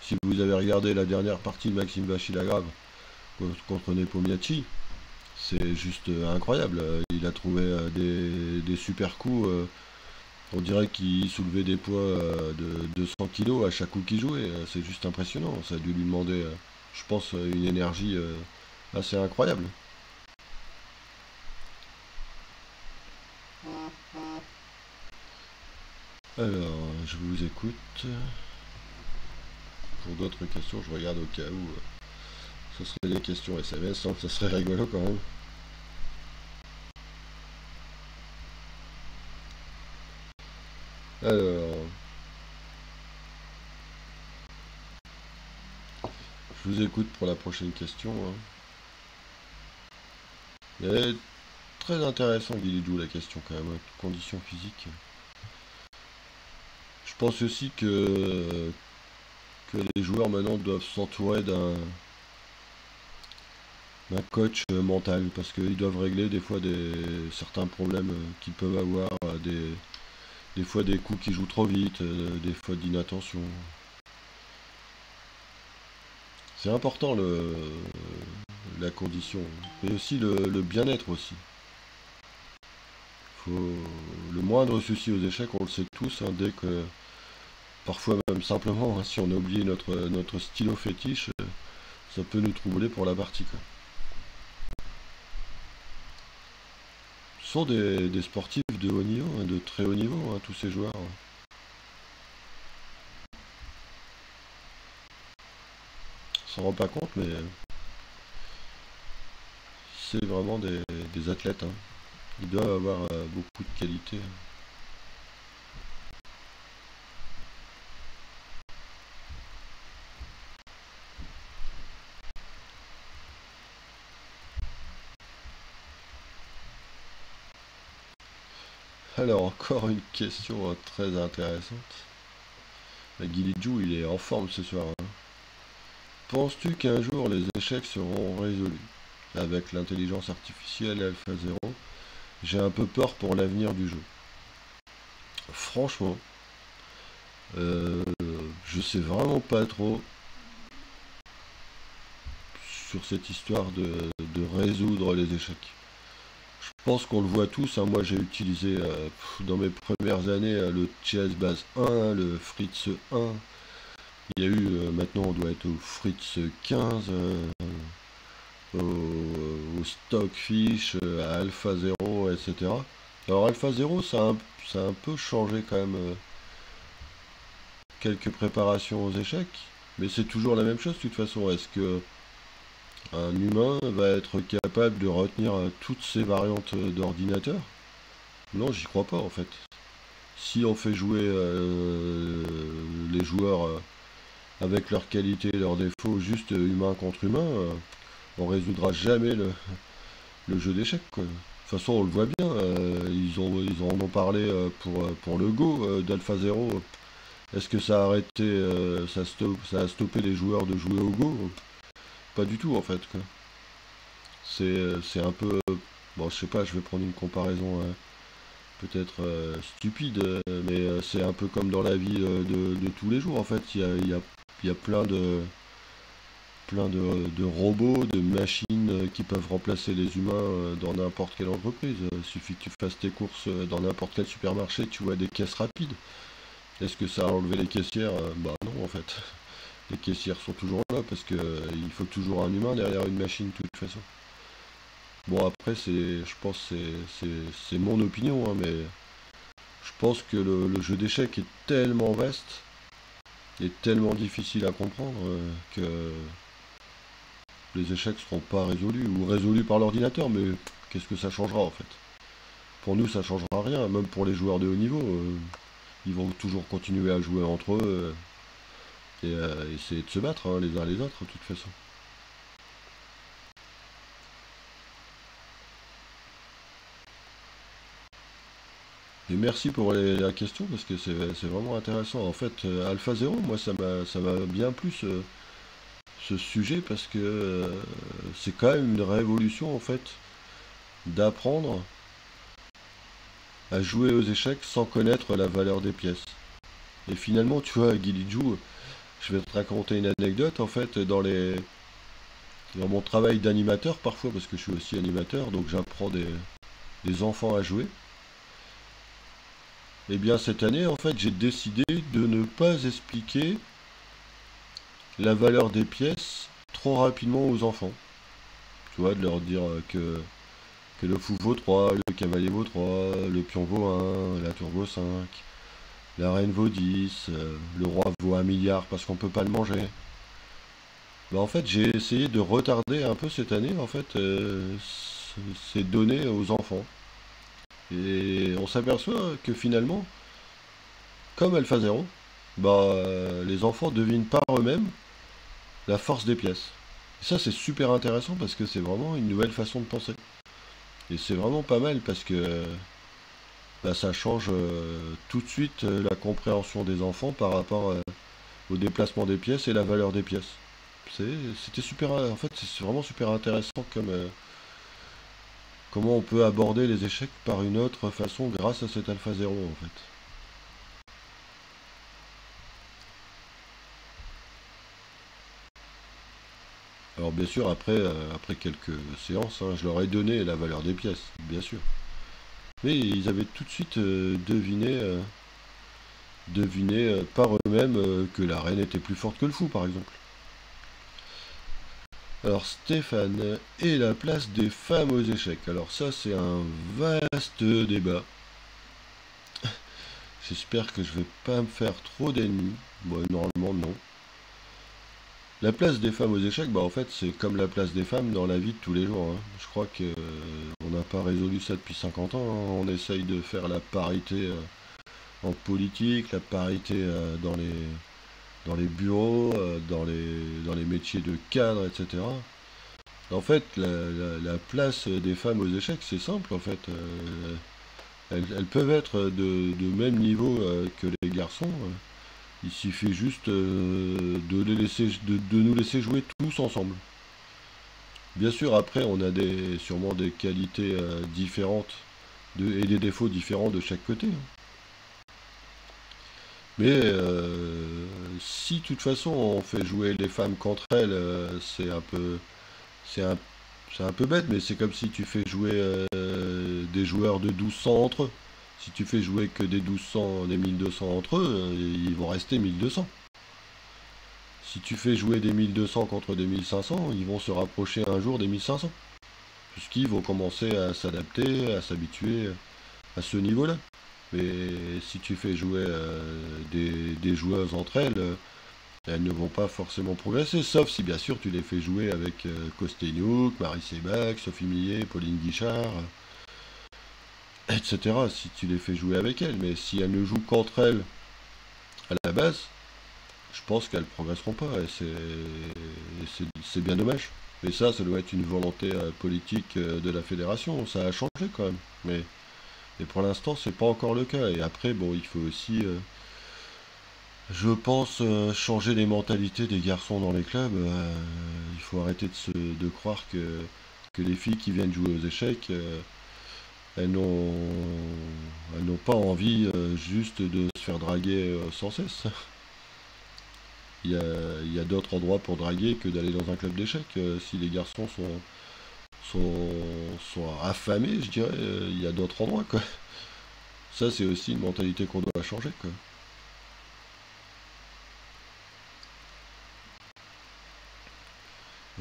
Si vous avez regardé la dernière partie de Maxime Vachier-Lagrave contre Nepomniachtchi, c'est juste incroyable. Il a trouvé des super coups. On dirait qu'il soulevait des poids de 200 kilos à chaque coup qu'il jouait. C'est juste impressionnant. Ça a dû lui demander, je pense, une énergie assez incroyable. Alors, je vous écoute. Pour d'autres questions, je regarde au cas où ce serait des questions SMS, hein, ça serait rigolo quand même. Alors, je vous écoute pour la prochaine question, hein. Elle est très intéressant, Guilidou, la question quand même, hein. Conditions physiques. Je pense aussi que les joueurs maintenant doivent s'entourer d'un coach mental parce qu'ils doivent régler des fois certains problèmes qu'ils peuvent avoir, des fois des coups qui jouent trop vite, des fois d'inattention. C'est important la condition, mais aussi le bien-être aussi. Faut, le moindre souci aux échecs, on le sait tous, hein, dès que parfois même simplement, hein, si on a oublié notre stylo fétiche, ça peut nous troubler pour la partie, quoi. Ce sont des sportifs de haut niveau, hein, de très haut niveau, hein, tous ces joueurs. On s'en rend pas compte, mais c'est vraiment des athlètes, hein. Ils doivent avoir beaucoup de qualité. Alors, encore une question très intéressante. Guilidjou, il est en forme ce soir, hein. Penses-tu qu'un jour les échecs seront résolus avec l'intelligence artificielle et AlphaZero? J'ai un peu peur pour l'avenir du jeu. Franchement, euh, je sais vraiment pas trop sur cette histoire de résoudre les échecs. Je pense qu'on le voit tous, hein. Moi j'ai utilisé dans mes premières années le Chess Base 1, le Fritz 1. Il y a eu, maintenant on doit être au Fritz 15, au Stockfish, à AlphaZero, etc. Alors AlphaZero, ça a un peu changé quand même quelques préparations aux échecs, mais c'est toujours la même chose de toute façon. Est-ce que un humain va être capable de retenir toutes ces variantes d'ordinateur? Non, j'y crois pas en fait. Si on fait jouer les joueurs avec leurs qualités et leurs défauts, juste humain contre humain, on résoudra jamais le jeu d'échecs, quoi. De toute façon, on le voit bien, ils en ont parlé pour le Go d'AlphaZero. Est-ce que ça a arrêté, ça a stoppé les joueurs de jouer au Go? Pas du tout en fait, quoi. C'est un peu. Bon, je sais pas, je vais prendre une comparaison peut-être stupide, mais c'est un peu comme dans la vie de tous les jours en fait. Il y a plein de robots, de machines qui peuvent remplacer les humains dans n'importe quelle entreprise. Il suffit que tu fasses tes courses dans n'importe quel supermarché, tu vois des caisses rapides. Est-ce que ça a enlevé les caissières? Bah non en fait. Les caissières sont toujours là parce que il faut toujours un humain derrière une machine de toute façon. Bon après je pense que c'est mon opinion, hein, mais je pense que le jeu d'échecs est tellement vaste et tellement difficile à comprendre que les échecs seront pas résolus ou résolus par l'ordinateur, mais qu'est-ce que ça changera en fait? Pour nous ça changera rien, même pour les joueurs de haut niveau, ils vont toujours continuer à jouer entre eux. et essayer de se battre hein, les uns les autres, de toute façon. Et merci pour la question, parce que c'est vraiment intéressant. En fait, Alpha Zero, moi, ça m'a bien plu ce sujet, parce que c'est quand même une révolution, en fait, d'apprendre à jouer aux échecs sans connaître la valeur des pièces. Et finalement, tu vois, Guilidjou, je vais te raconter une anecdote, en fait, dans mon travail d'animateur, parfois, parce que je suis aussi animateur, donc j'apprends des enfants à jouer. Et bien, cette année, en fait, j'ai décidé de ne pas expliquer la valeur des pièces trop rapidement aux enfants. Tu vois, de leur dire que le fou vaut 3, le cavalier vaut 3, le pion vaut 1, la tour vaut 5, la reine vaut 10, le roi vaut 1 milliard parce qu'on peut pas le manger. Bah, en fait, j'ai essayé de retarder un peu cette année, en fait, ces données aux enfants. Et on s'aperçoit que finalement, comme Alpha Zero, bah, les enfants devinent par eux-mêmes la force des pièces. Et ça, c'est super intéressant parce que c'est vraiment une nouvelle façon de penser. Et c'est vraiment pas mal parce que bah, ça change tout de suite la compréhension des enfants par rapport au déplacement des pièces et la valeur des pièces. C'était super, en fait, c'est vraiment super intéressant comme comment on peut aborder les échecs par une autre façon grâce à cet Alpha Zero en fait. Alors bien sûr, après quelques séances, hein, je leur ai donné la valeur des pièces, bien sûr. Mais ils avaient tout de suite deviné par eux-mêmes que la reine était plus forte que le fou, par exemple. Alors Stéphane, et la place des femmes aux échecs. Alors ça, c'est un vaste débat. J'espère que je vais pas me faire trop d'ennemis. Bon, normalement, non. La place des femmes aux échecs, bah en fait, c'est comme la place des femmes dans la vie de tous les jours, hein. Je crois que on n'a pas résolu ça depuis 50 ans, hein. On essaye de faire la parité en politique, la parité dans les bureaux, dans les métiers de cadre, etc. En fait, la place des femmes aux échecs, c'est simple, en fait. Elles peuvent être de même niveau que les garçons. Il suffit juste de nous laisser jouer tous ensemble. Bien sûr, après, on a sûrement des qualités différentes et des défauts différents de chaque côté, hein. Mais si de toute façon on fait jouer les femmes contre elles, c'est un, c'est un peu bête, mais c'est comme si tu fais jouer des joueurs de 1200 entre eux. Si tu fais jouer que des 1200, des 1200 entre eux, ils vont rester 1200. Si tu fais jouer des 1200 contre des 1500, ils vont se rapprocher un jour des 1500. Puisqu'ils vont commencer à s'adapter, à s'habituer à ce niveau-là. Mais si tu fais jouer des joueuses entre elles, elles ne vont pas forcément progresser, sauf si bien sûr tu les fais jouer avec Kosteniuk, Marie Sebag, Sophie Millet, Pauline Guichard, etc. Si tu les fais jouer avec elles, mais si elles ne jouent qu'entre elles à la base, je pense qu'elles progresseront pas, et c'est bien dommage. Et ça doit être une volonté politique de la fédération, ça a changé quand même. Mais pour l'instant, c'est pas encore le cas. Et après, bon, il faut aussi, je pense, changer les mentalités des garçons dans les clubs. Il faut arrêter de croire que les filles qui viennent jouer aux échecs, elles n'ont elles n'ont pas envie juste de se faire draguer sans cesse. Il y a d'autres endroits pour draguer que d'aller dans un club d'échecs. Si les garçons sont affamés, je dirais, il y a d'autres endroits, quoi. Ça, c'est aussi une mentalité qu'on doit changer, quoi.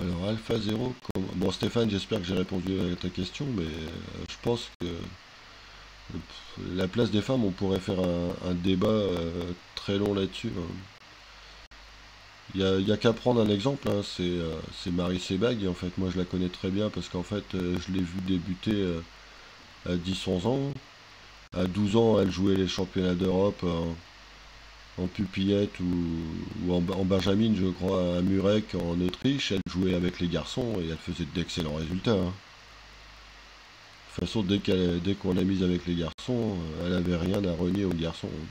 Alors, Alpha Zero, bon, Stéphane, j'espère que j'ai répondu à ta question, mais je pense que la place des femmes, on pourrait faire un débat très long là-dessus, hein. Il y a qu'à prendre un exemple, hein, c'est Marie Sebag, et en fait, moi je la connais très bien parce qu'en fait, je l'ai vue débuter à 10-11 ans. À 12 ans, elle jouait les championnats d'Europe, hein, en pupillette ou en benjamin, je crois, à Murek en Autriche, elle jouait avec les garçons et elle faisait d'excellents résultats, hein. De toute façon, dès qu'on l'a mise avec les garçons, elle avait rien à renier aux garçons, hein.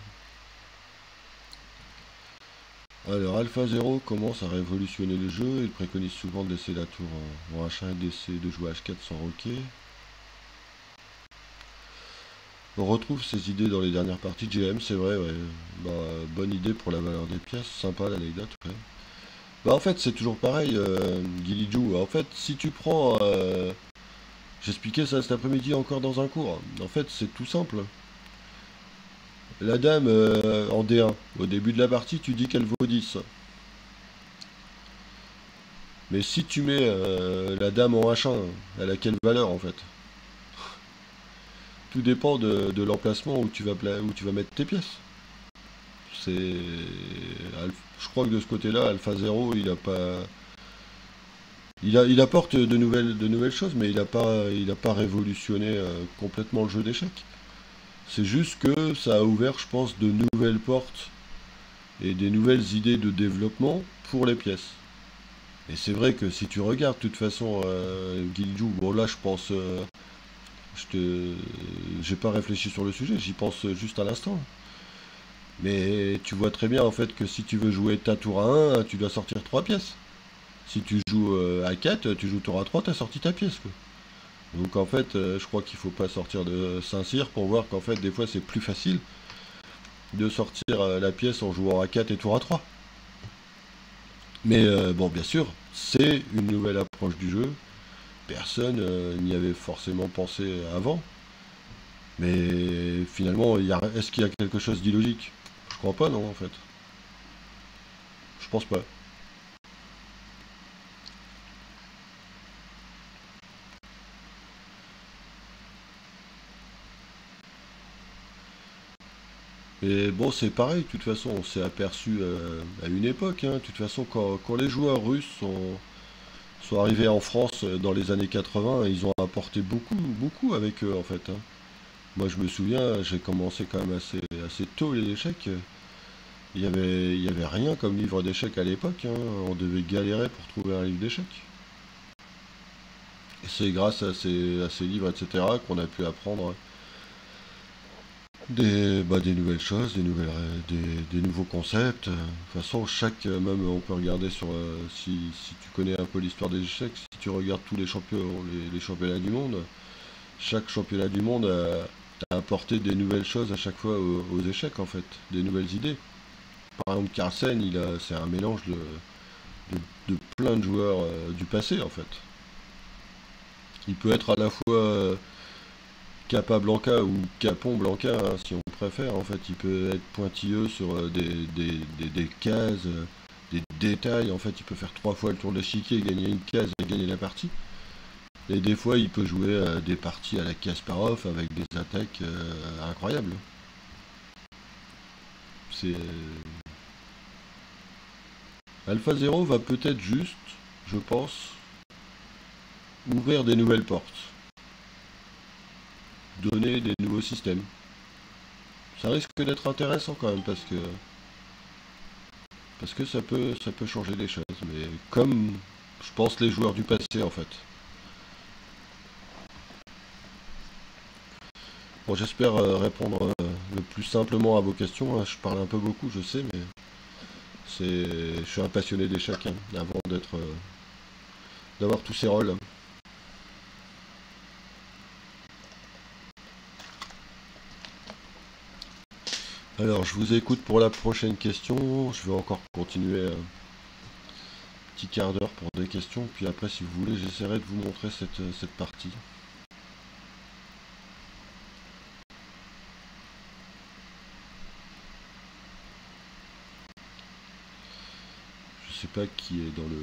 Alors, Alpha Zero commence à révolutionner le jeu. Il préconise souvent de laisser la tour en H1 et d'essayer de jouer H4 sans roquet. On retrouve ces idées dans les dernières parties de GM, c'est vrai, ouais. Bah, bonne idée pour la valeur des pièces, sympa l'anecdote, ouais. Bah en fait c'est toujours pareil, Guilidjou. En fait si tu prends... j'expliquais ça cet après-midi encore dans un cours. En fait c'est tout simple. La dame en D1, au début de la partie tu dis qu'elle vaut 10. Mais si tu mets la dame en H1, elle a quelle valeur en fait? Tout dépend de l'emplacement où tu vas mettre tes pièces. C'est... Je crois que de ce côté-là, Alpha Zero, il a pas... il apporte de nouvelles choses, mais il a pas révolutionné complètement le jeu d'échecs. C'est juste que ça a ouvert, je pense, de nouvelles portes et des nouvelles idées de développement pour les pièces. Et c'est vrai que si tu regardes, de toute façon, Guilju, bon là je pense, j'ai pas réfléchi sur le sujet, j'y pense juste à l'instant. Mais tu vois très bien en fait que si tu veux jouer ta tour à 1, tu dois sortir 3 pièces. Si tu joues à 4, tu joues tour à 3, tu as sorti ta pièce, quoi. Donc en fait, je crois qu'il faut pas sortir de Saint-Cyr pour voir qu'en fait, des fois, c'est plus facile de sortir la pièce en jouant à 4 et tour à 3. Mais bon, bien sûr, c'est une nouvelle approche du jeu. Personne n'y avait forcément pensé avant. Mais finalement, est-ce qu'il y a quelque chose d'illogique? Je crois pas, non, en fait. Je pense pas. Et bon, c'est pareil, de toute façon, on s'est aperçu à une époque, hein. De toute façon, quand les joueurs russes sont arrivés en France dans les années 80, ils ont apporté beaucoup, beaucoup avec eux, en fait, hein. Moi, je me souviens, j'ai commencé quand même assez tôt les échecs. Il y avait rien comme livre d'échecs à l'époque, hein. On devait galérer pour trouver un livre d'échecs. Et c'est grâce à ces livres, etc., qu'on a pu apprendre des nouvelles choses, des nouveaux concepts. De toute façon, même on peut regarder sur, si tu connais un peu l'histoire des échecs, si tu regardes tous les champions, les championnats du monde, chaque championnat du monde a apporté des nouvelles choses à chaque fois aux échecs, en fait, des nouvelles idées. Par exemple, Carlsen, c'est un mélange de plein de joueurs du passé, en fait. Il peut être à la fois Capablanca ou Capon Blanca, hein, si on préfère. En fait, il peut être pointilleux sur des cases, des détails. En fait, il peut faire 3 fois le tour de l'échiquier, gagner une case et gagner la partie. Et des fois, il peut jouer des parties à la Kasparov avec des attaques incroyables. C'est Alpha Zero va peut-être juste, je pense, ouvrir des nouvelles portes, donner des nouveaux systèmes. Ça risque d'être intéressant quand même parce que ça peut changer des choses. Mais comme je pense les joueurs du passé en fait. Bon, j'espère répondre le plus simplement à vos questions, hein. Je parle un peu beaucoup, je sais, mais je suis un passionné d'échecs, hein, avant d'avoir tous ces rôles. Alors, je vous écoute pour la prochaine question. Je vais encore continuer un petit quart d'heure pour des questions. Puis après, si vous voulez, j'essaierai de vous montrer cette partie. Je sais pas qui est dans le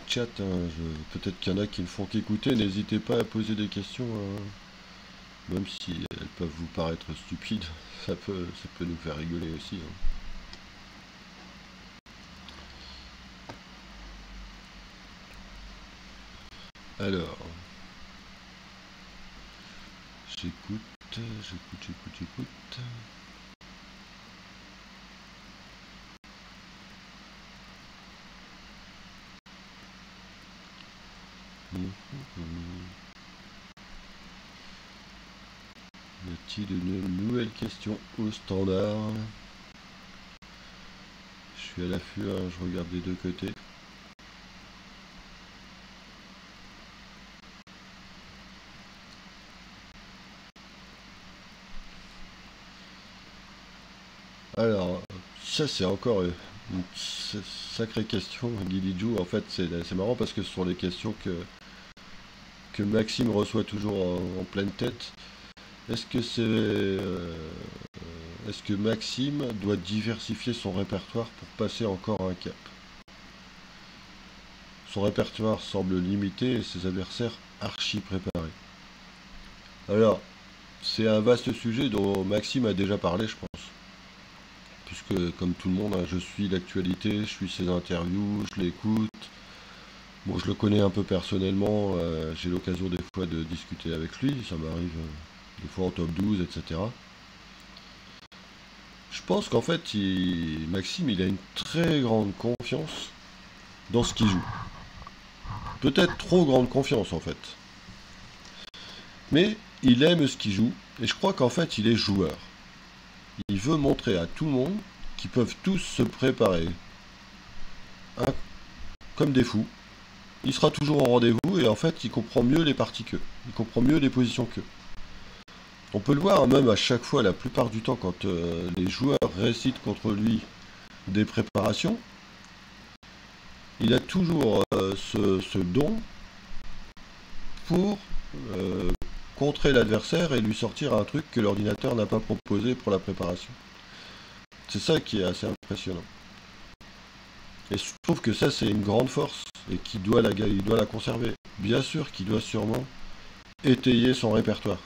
chat, hein. Peut-être qu'il y en a qui ne font qu'écouter. N'hésitez pas à poser des questions, hein. Même si elles peuvent vous paraître stupides, ça peut nous faire rigoler aussi, hein. Alors, j'écoute. Y a-t-il une nouvelle question au standard? Je suis à l'affût, hein, je regarde des deux côtés. Alors, ça c'est encore une sacrée question, Guilidjou. En fait, c'est marrant parce que ce sont les questions que Maxime reçoit toujours en pleine tête. Est-ce que est-ce que Maxime doit diversifier son répertoire pour passer encore un cap? Son répertoire semble limité et ses adversaires archi préparés. Alors, c'est un vaste sujet dont Maxime a déjà parlé, je pense. Puisque, comme tout le monde, hein, je suis l'actualité, je suis ses interviews, je l'écoute. Bon, je le connais un peu personnellement, j'ai l'occasion des fois de discuter avec lui, ça m'arrive des fois en top 12, etc. Je pense qu'en fait, Maxime, il a une très grande confiance dans ce qu'il joue. Peut-être trop grande confiance, en fait. Mais il aime ce qu'il joue, et je crois qu'en fait, il est joueur. Il veut montrer à tout le monde qu'ils peuvent tous se préparer, hein, comme des fous. Il sera toujours au rendez-vous, et en fait, il comprend mieux les parties qu'eux. Il comprend mieux les positions qu'eux. On peut le voir, hein, même à chaque fois, la plupart du temps, quand les joueurs récitent contre lui des préparations, il a toujours ce don pour euh, contrer l'adversaire et lui sortir un truc que l'ordinateur n'a pas proposé pour la préparation. C'est ça qui est assez impressionnant. Et je trouve que ça, c'est une grande force et il doit la conserver. Bien sûr qu'il doit sûrement étayer son répertoire.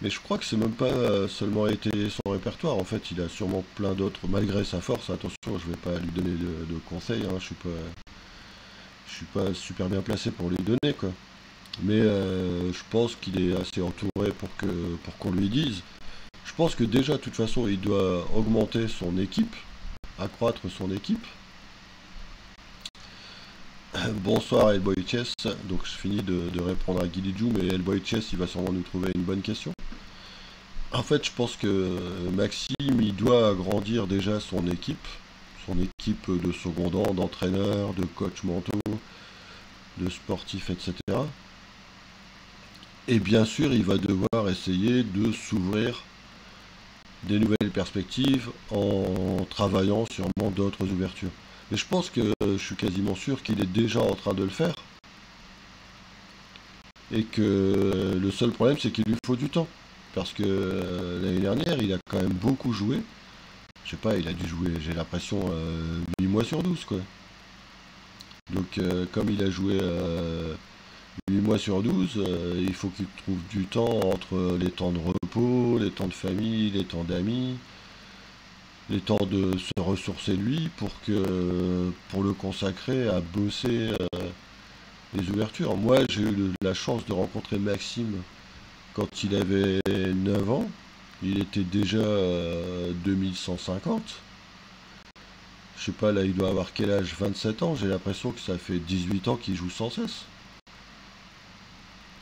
Mais je crois que c'est même pas seulement étayer son répertoire. En fait, il a sûrement plein d'autres, malgré sa force. Attention, je vais pas lui donner de conseils, hein, je suis pas super bien placé pour lui donner, quoi. Mais je pense qu'il est assez entouré pour qu'on lui dise. Je pense que déjà, de toute façon, il doit augmenter son équipe, accroître son équipe. Bonsoir Hellboy Chess. Donc je finis de répondre à Guilidjou, mais Hellboy Chess, il va sûrement nous trouver une bonne question. En fait, je pense que Maxime, il doit agrandir déjà son équipe de secondants, d'entraîneurs, de coachs mentaux, de sportifs, etc. Et bien sûr, il va devoir essayer de s'ouvrir des nouvelles perspectives en travaillant sûrement d'autres ouvertures. Mais je pense que je suis quasiment sûr qu'il est déjà en train de le faire et que le seul problème c'est qu'il lui faut du temps. Parce que l'année dernière, il a quand même beaucoup joué. Je sais pas, il a dû jouer, j'ai l'impression, 8 mois sur 12 quoi. Donc comme il a joué 8 mois sur 12, il faut qu'il trouve du temps entre les temps de repos, les temps de famille, les temps d'amis, les temps de se ressourcer lui pour le consacrer à bosser les ouvertures. Moi, j'ai eu la chance de rencontrer Maxime quand il avait 9 ans. Il était déjà 2150. Je sais pas, là, il doit avoir quel âge? 27 ans. J'ai l'impression que ça fait 18 ans qu'il joue sans cesse.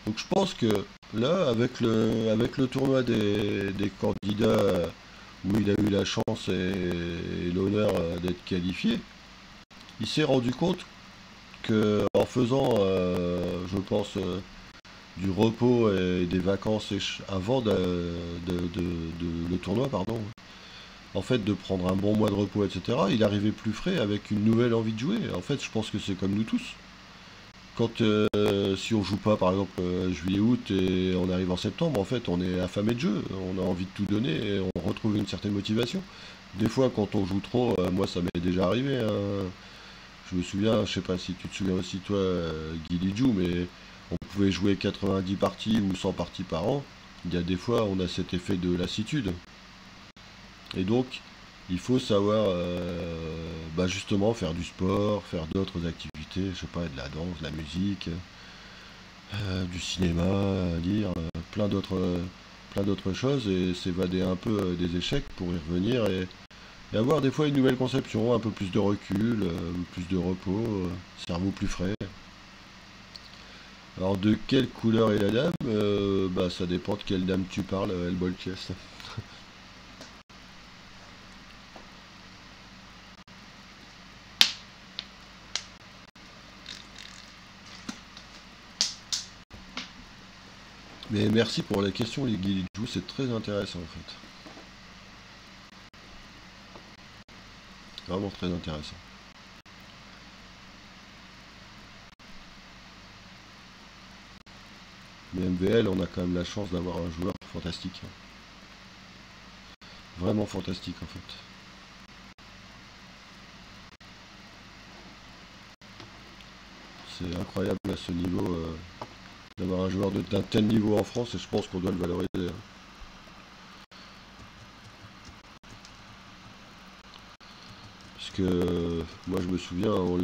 Donc je pense que là, avec le tournoi des candidats où il a eu la chance et l'honneur d'être qualifié, il s'est rendu compte que en faisant, je pense, du repos et des vacances avant le tournoi, pardon, en fait, de prendre un bon mois de repos, etc., il arrivait plus frais avec une nouvelle envie de jouer. En fait, je pense que c'est comme nous tous. Quand si on joue pas par exemple juillet-août et on arrive en septembre, en fait on est affamé de jeu, on a envie de tout donner et on retrouve une certaine motivation. Des fois quand on joue trop, moi ça m'est déjà arrivé, hein. Je me souviens, je sais pas si tu te souviens aussi toi Guilidjou, mais on pouvait jouer 90 parties ou 100 parties par an. Il y a des fois on a cet effet de lassitude. Et donc il faut savoir bah, justement faire du sport, faire d'autres activités, je sais pas, de la danse, de la musique, du cinéma, lire, plein d'autres choses et s'évader un peu des échecs pour y revenir et avoir des fois une nouvelle conception, un peu plus de recul, plus de repos, cerveau plus frais. Alors de quelle couleur est la dame? Bah ça dépend de quelle dame tu parles, Hellboy Chess. Mais merci pour la question, les Guilidjou, c'est très intéressant en fait. Vraiment très intéressant. Mais MVL, on a quand même la chance d'avoir un joueur fantastique. Vraiment fantastique en fait. C'est incroyable à ce niveau d'avoir un joueur d'un tel niveau en France et je pense qu'on doit le valoriser, hein. Parce que moi je me souviens, on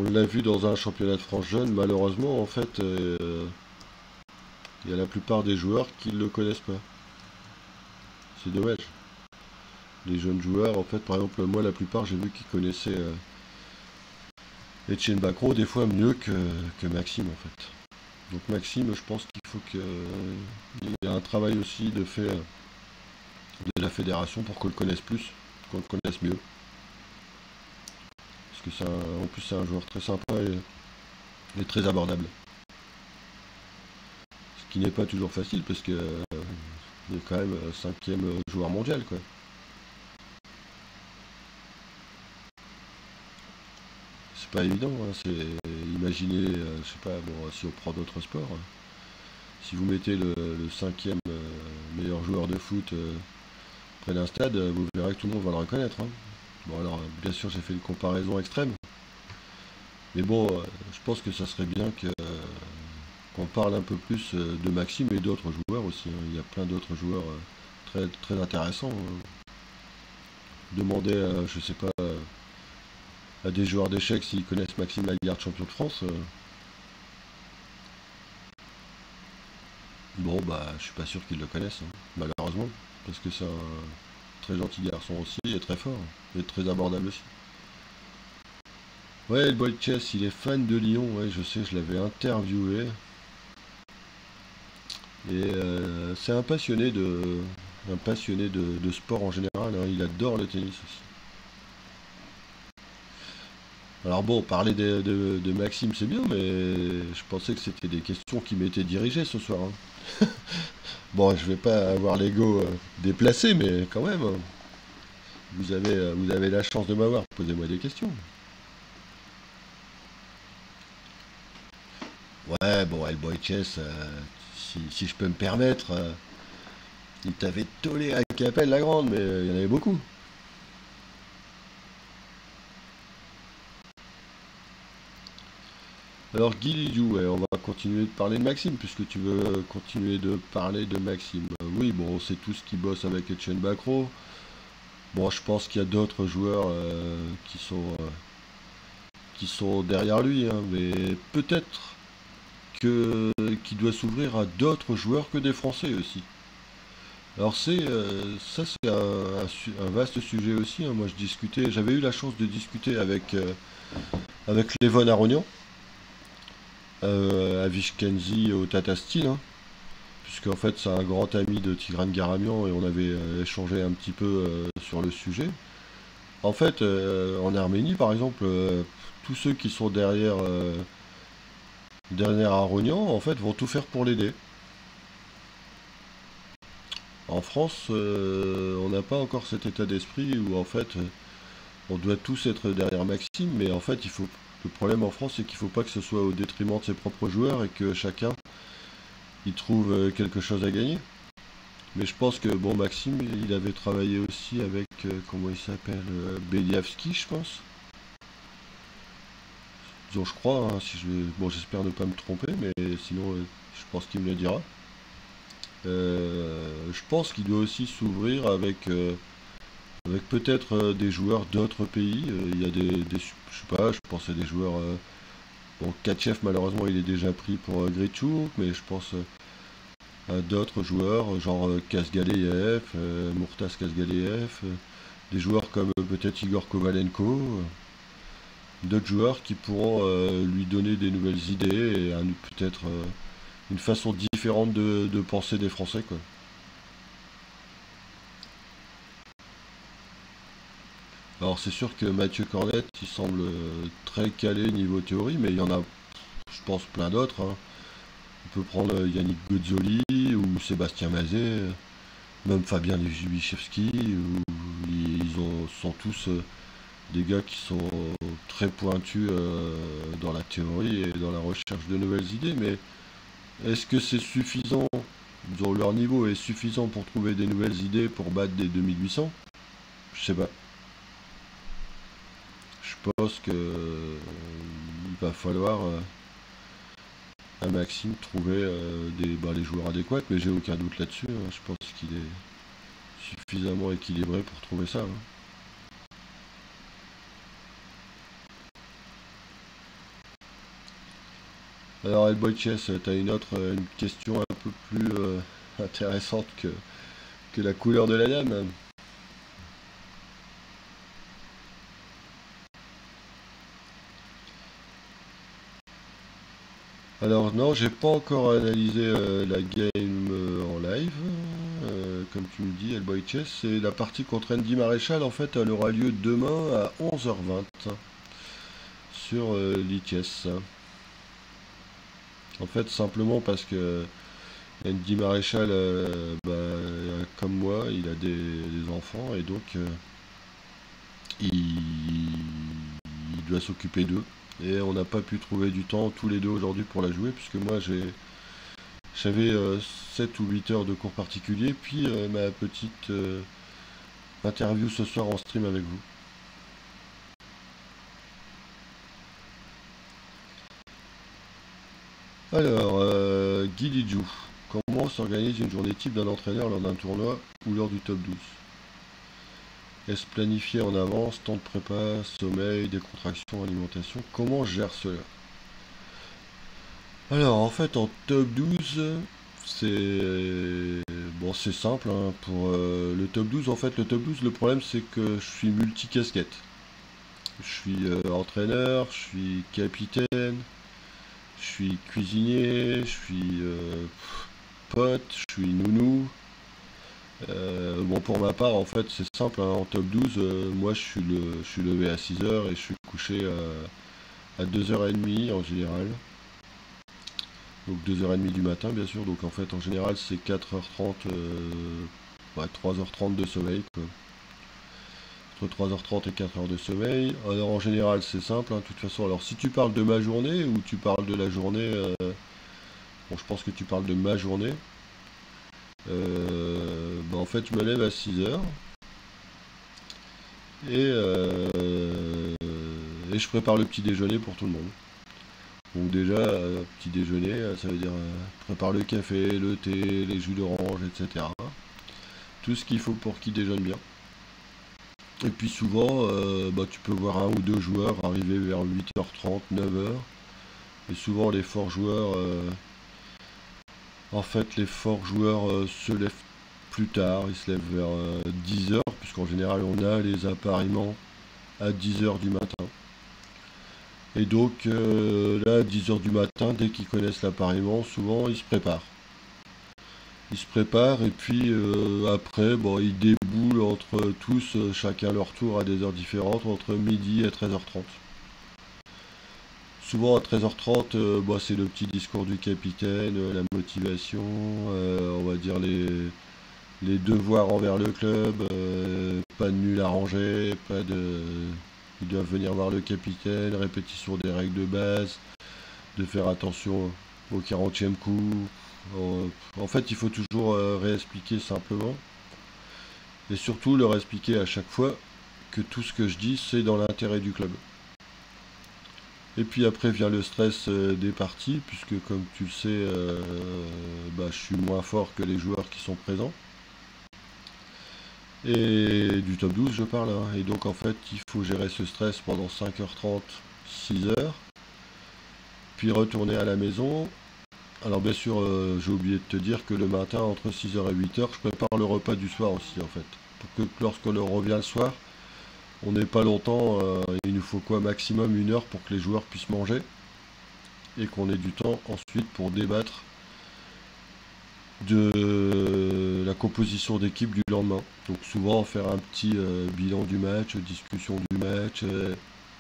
l'a vu dans un championnat de France jeune, malheureusement en fait, il y a la plupart des joueurs qui ne le connaissent pas. C'est dommage. Les jeunes joueurs, en fait, par exemple, moi la plupart j'ai vu qu'ils connaissaient Etienne Bacro des fois mieux que Maxime en fait. Donc Maxime, je pense qu'il faut qu'il y ait un travail aussi de fait de la fédération pour qu'on le connaisse plus, qu'on le connaisse mieux. Parce que en plus c'est un joueur très sympa et très abordable. Ce qui n'est pas toujours facile parce que il est quand même cinquième joueur mondial quoi. C'est pas évident, hein, imaginez, je sais pas, bon, si on prend d'autres sports, si vous mettez le cinquième meilleur joueur de foot près d'un stade, vous verrez que tout le monde va le reconnaître, hein. Bon alors, bien sûr, j'ai fait une comparaison extrême, mais bon, je pense que ça serait bien qu'on parle un peu plus de Maxime et d'autres joueurs aussi, hein. Il y a plein d'autres joueurs très, très intéressants, hein. Demander, je sais pas, à des joueurs d'échecs s'ils connaissent Maxime Lagarde, champion de France. Bon, bah, je suis pas sûr qu'ils le connaissent, hein, malheureusement, parce que c'est un très gentil garçon aussi, et très fort, et très abordable aussi. Ouais, le Boy Chess, il est fan de Lyon, ouais, je sais, je l'avais interviewé, et c'est un passionné de sport en général, hein, il adore le tennis aussi. Alors bon, parler de Maxime, c'est bien, mais je pensais que c'était des questions qui m'étaient dirigées ce soir, hein. Bon, je vais pas avoir l'ego déplacé, mais quand même, hein. Vous avez la chance de m'avoir. Posez-moi des questions. Ouais, bon, Hellboy Chess, si je peux me permettre, il t'avait tollé à Capelle la Grande, mais il y en avait beaucoup. Alors, Guy Lidiou, ouais, on va continuer de parler de Maxime, puisque tu veux continuer de parler de Maxime. Oui, bon, c'est tout ce qui bosse avec Etienne Bacro. Bon, je pense qu'il y a d'autres joueurs qui sont derrière lui, hein, mais peut-être qu'il doit s'ouvrir à d'autres joueurs que des Français aussi. Alors ça c'est un vaste sujet aussi, hein. Moi j'avais eu la chance de discuter avec Levon Aronian, à Vishkenzi au Tata Steel, hein, puisque en fait c'est un grand ami de Tigran Garamian et on avait échangé un petit peu sur le sujet. En fait, en Arménie par exemple, tous ceux qui sont derrière Aronian en fait vont tout faire pour l'aider. En France, on n'a pas encore cet état d'esprit où en fait on doit tous être derrière Maxime, mais en fait le problème en France c'est qu'il ne faut pas que ce soit au détriment de ses propres joueurs et que chacun y trouve quelque chose à gagner. Mais je pense que bon Maxime il avait travaillé aussi avec comment il s'appelle Beliavski je pense. Disons je crois, hein, si bon j'espère ne pas me tromper, mais sinon je pense qu'il me le dira. Je pense qu'il doit aussi s'ouvrir avec peut-être des joueurs d'autres pays. Il y a je sais pas, je pense à des joueurs. Bon, Katchev malheureusement il est déjà pris pour Gritchouk, mais je pense à d'autres joueurs, genre Kazgaleyev, Murtas Kazgaleyev, des joueurs comme peut-être Igor Kovalenko. d'autres joueurs qui pourront lui donner des nouvelles idées et peut-être une façon différente de penser des Français, quoi. Alors c'est sûr que Mathieu Cornet, il semble très calé niveau théorie, mais il y en a, je pense, plein d'autres, hein. On peut prendre Yannick Gozzoli ou Sébastien Mazet, même Fabien Lichewski, sont tous des gars qui sont très pointus dans la théorie et dans la recherche de nouvelles idées, mais est-ce que c'est suffisant, disons, leur niveau est suffisant pour trouver des nouvelles idées pour battre des 2800? Je sais pas. Je pense que il va falloir à Maxime trouver les joueurs adéquats, mais j'ai aucun doute là-dessus, hein. Je pense qu'il est suffisamment équilibré pour trouver ça, hein. Alors Hellboy Chess, t'as une question un peu plus intéressante que la couleur de la dame. Alors non, j'ai pas encore analysé la game en live. Comme tu me dis, Hellboy Chess, c'est la partie contre Andy Maréchal. En fait, elle aura lieu demain à 11h20 sur l'e-chess. En fait, simplement parce que Andy Maréchal, comme moi, il a des enfants et donc il doit s'occuper d'eux. Et on n'a pas pu trouver du temps tous les deux aujourd'hui pour la jouer, puisque moi j'avais 7 ou 8 heures de cours particuliers, puis ma petite interview ce soir en stream avec vous. Alors, Guy Lidjou, comment s'organise une journée type d'un entraîneur lors d'un tournoi ou lors du top 12? Est-ce planifié en avance, temps de prépa, sommeil, décontraction, alimentation? Comment je gère cela? Alors en fait en top 12 c'est bon c'est simple, hein, pour le top 12 en fait le top 12 le problème c'est que je suis multi-casquette. Je suis entraîneur, je suis capitaine, je suis cuisinier, je suis pote, je suis nounou. Bon pour ma part en fait c'est simple, hein, en top 12 moi je suis levé à 6 heures et je suis couché à 2h30 en général. Donc 2h30 du matin bien sûr, donc en fait en général c'est 4h30, 3h30 de sommeil, quoi. Entre 3h30 et 4 heures de sommeil. Alors en général c'est simple, hein, de toute façon. Alors si tu parles de ma journée ou tu parles de la journée, bon je pense que tu parles de ma journée. En fait je me lève à 6 heures et je prépare le petit déjeuner pour tout le monde. Donc déjà, petit déjeuner, ça veut dire prépare le café, le thé, les jus d'orange, etc. Tout ce qu'il faut pour qu'ils déjeunent bien. Et puis souvent, tu peux voir un ou deux joueurs arriver vers 8h30, 9h. Et souvent les forts joueurs, se lèvent plus tard, ils se lèvent vers 10h, puisqu'en général on a les appariements à 10h du matin. Et donc là, à 10h du matin, dès qu'ils connaissent l'appariement, souvent ils se préparent. Ils se préparent et puis après, bon, ils déboulent entre tous, chacun leur tour à des heures différentes, entre midi et 13h30. Souvent à 13h30, c'est le petit discours du capitaine, la motivation, on va dire les devoirs envers le club, pas de nul à ranger, pas de... Ils doivent venir voir le capitaine, répétition des règles de base, de faire attention au 40e coup. En fait, il faut toujours réexpliquer simplement. Et surtout leur expliquer à chaque fois que tout ce que je dis, c'est dans l'intérêt du club. Et puis après vient le stress des parties, puisque comme tu le sais, je suis moins fort que les joueurs qui sont présents. Et du top 12 je parle, hein. Et donc en fait il faut gérer ce stress pendant 5h30, 6h, puis retourner à la maison. Alors bien sûr j'ai oublié de te dire que le matin entre 6h et 8h je prépare le repas du soir aussi en fait. Pour que lorsqu'on revient le soir, On n'est pas longtemps, il nous faut quoi, maximum 1 heure pour que les joueurs puissent manger et qu'on ait du temps ensuite pour débattre de la composition d'équipe du lendemain. Donc souvent faire un petit bilan du match, discussion du match,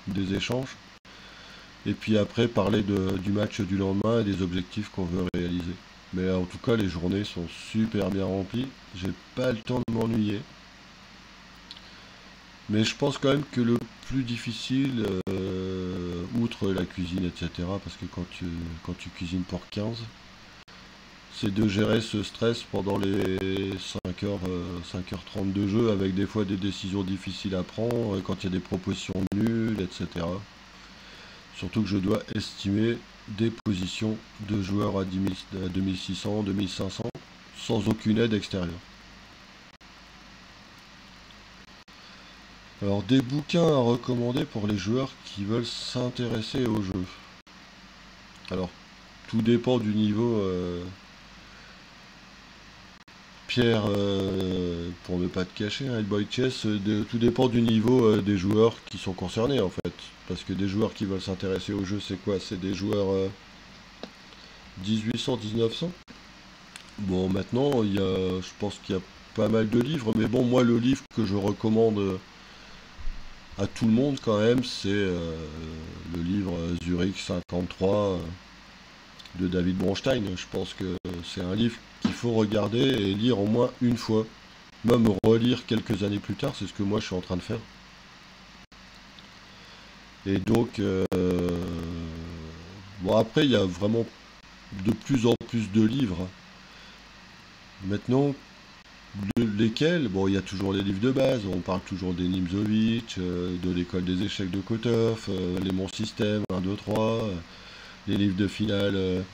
des échanges. Et puis après parler du match du lendemain et des objectifs qu'on veut réaliser. Mais en tout cas les journées sont super bien remplies. J'ai pas le temps de m'ennuyer. Mais je pense quand même que le plus difficile, outre la cuisine, etc., parce que quand tu cuisines pour 15, c'est de gérer ce stress pendant les 5 heures, 5h30 de jeu, avec des fois des décisions difficiles à prendre, quand il y a des propositions nulles, etc. Surtout que je dois estimer des positions de joueurs à 10 000, à 2600, 2500, sans aucune aide extérieure. Alors, des bouquins à recommander pour les joueurs qui veulent s'intéresser au jeu. Alors, tout dépend du niveau. Pierre, pour ne pas te cacher, hein, Boy Chess, tout dépend du niveau des joueurs qui sont concernés en fait. Parce que des joueurs qui veulent s'intéresser au jeu, c'est quoi? C'est des joueurs 1800, 1900. Bon, maintenant, je pense qu'il y a pas mal de livres, mais bon, moi, le livre que je recommande à tout le monde quand même, c'est le livre Zurich 53 de David Bronstein. Je pense que c'est un livre qu'il faut regarder et lire au moins une fois. Même relire quelques années plus tard, c'est ce que moi je suis en train de faire. Et donc, bon après, il y a vraiment de plus en plus de livres. Maintenant, lesquels, bon, il y a toujours les livres de base, on parle toujours des Nimzovich, de l'école des échecs de Kotov, les Mon Système, 1, 2, 3, les livres de finale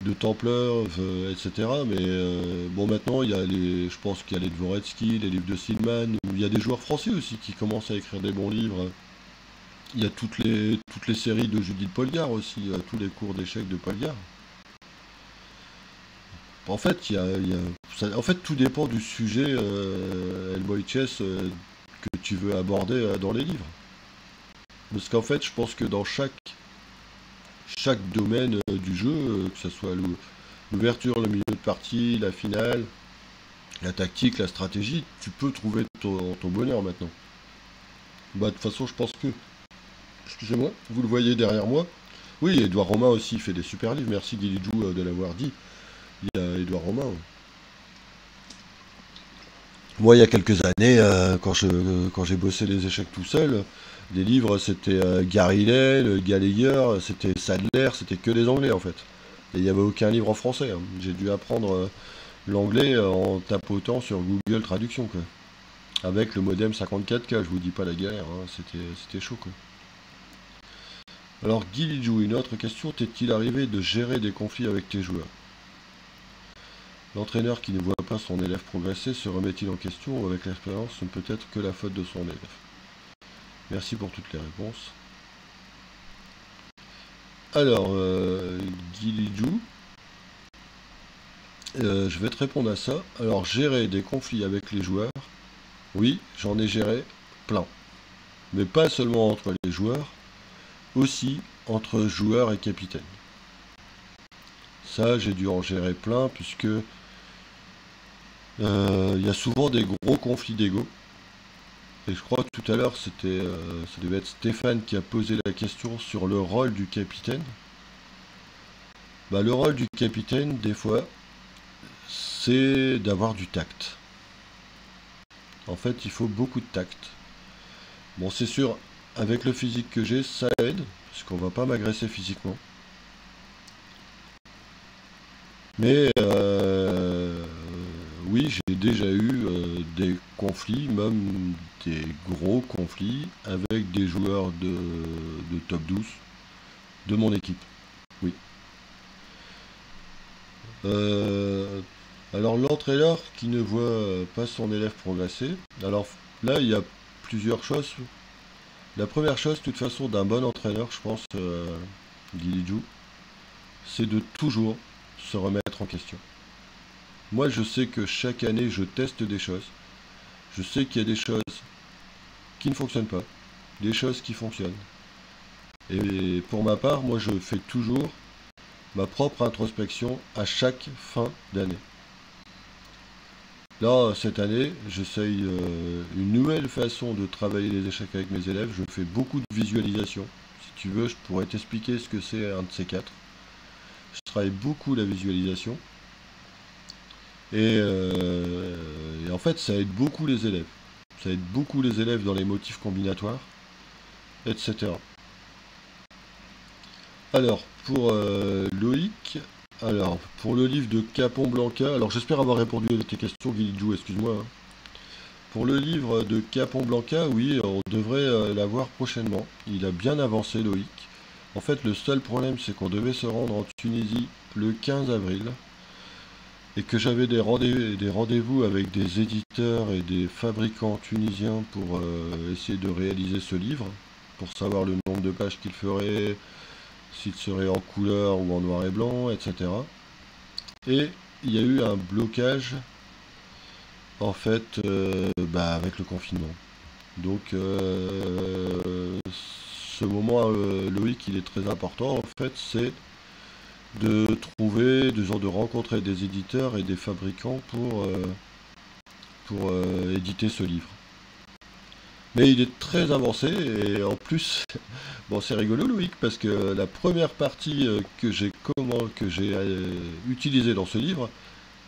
de Templeur, etc. Mais bon, maintenant, je pense qu'il y a les Dvoretsky, les livres de Stillman, il y a des joueurs français aussi qui commencent à écrire des bons livres. Il y a toutes les séries de Judith Polgar aussi, tous les cours d'échecs de Polgar. En fait, en fait, tout dépend du sujet Hellboy Chess que tu veux aborder dans les livres. Parce qu'en fait, je pense que dans chaque domaine du jeu, que ce soit l'ouverture, le milieu de partie, la finale, la tactique, la stratégie, tu peux trouver ton bonheur maintenant. Bah, de toute façon, je pense que, excusez-moi, vous le voyez derrière moi. Oui, Édouard Romain aussi fait des super livres. Merci Guilidjou de l'avoir dit. Il y a Édouard Romain. Ouais. Moi, il y a quelques années, quand j'ai bossé les échecs tout seul, les livres, c'était Gary Hillel, Gallagher, c'était Sadler, c'était que des anglais en fait. Et il n'y avait aucun livre en français, hein. J'ai dû apprendre l'anglais en tapotant sur Google Traduction, quoi. Avec le modem 54K, je vous dis pas la galère, hein, c'était chaud, quoi. Alors, Guy une autre question, t'est-il arrivé de gérer des conflits avec tes joueurs? L'entraîneur qui ne voit pas son élève progresser se remet-il en question ou avec l'expérience ce ne peut être que la faute de son élève? Merci pour toutes les réponses. Alors, Guilijou, je vais te répondre à ça. Alors, gérer des conflits avec les joueurs, oui, j'en ai géré plein. Mais pas seulement entre les joueurs, aussi entre joueurs et capitaine. Ça, j'ai dû en gérer plein, puisque il y a souvent des gros conflits d'ego. Et je crois que tout à l'heure, ça devait être Stéphane qui a posé la question sur le rôle du capitaine. Bah, le rôle du capitaine, des fois, c'est d'avoir du tact. En fait, il faut beaucoup de tact. Bon, c'est sûr, avec le physique que j'ai, ça aide, parce qu'on va pas m'agresser physiquement. Mais oui, j'ai déjà eu des conflits, même des gros conflits, avec des joueurs de top 12 de mon équipe. Oui. Euh, alors l'entraîneur qui ne voit pas son élève progresser. Alors là, il y a plusieurs choses. La première chose, de toute façon, d'un bon entraîneur, je pense, Guilidjou, c'est de toujours se remettre en question. Moi, je sais que chaque année, je teste des choses. Je sais qu'il y a des choses qui ne fonctionnent pas, des choses qui fonctionnent. Et pour ma part, moi je fais toujours ma propre introspection à chaque fin d'année. Là, cette année, j'essaye une nouvelle façon de travailler les échecs avec mes élèves. Je fais beaucoup de visualisation. Si tu veux, je pourrais t'expliquer ce que c'est un de ces quatre. Je travaille beaucoup la visualisation. Et en fait, ça aide beaucoup les élèves. Ça aide beaucoup les élèves dans les motifs combinatoires, etc. Alors, pour Loïc, alors, pour le livre de Capon-Blanca, alors j'espère avoir répondu à tes questions, Guilidjou, excuse-moi, hein. Pour le livre de Capon-Blanca, oui, on devrait l'avoir prochainement. Il a bien avancé, Loïc. En fait, le seul problème, c'est qu'on devait se rendre en Tunisie le 15 avril et que j'avais des rendez-vous avec des éditeurs et des fabricants tunisiens pour essayer de réaliser ce livre, pour savoir le nombre de pages qu'il ferait, s'il serait en couleur ou en noir et blanc, etc. Et il y a eu un blocage, en fait, avec le confinement. Donc, ce moment, Loïc, il est très important, en fait, c'est de trouver, de rencontrer des éditeurs et des fabricants pour éditer ce livre. Mais il est très avancé et en plus, bon c'est rigolo Loïc parce que la première partie que j'ai utilisée dans ce livre,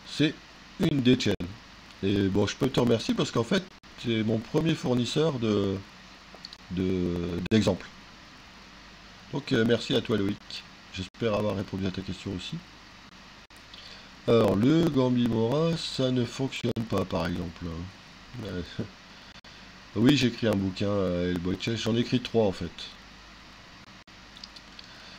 c'est une des tiennes. Et bon, je peux te remercier parce qu'en fait, c'est mon premier fournisseur d'exemples. Donc merci à toi Loïc. J'espère avoir répondu à ta question aussi. Alors le Gambimora, ça ne fonctionne pas par exemple. Oui, j'ai écrit un bouquin à Hellboy Chess. J'en ai écrit trois en fait.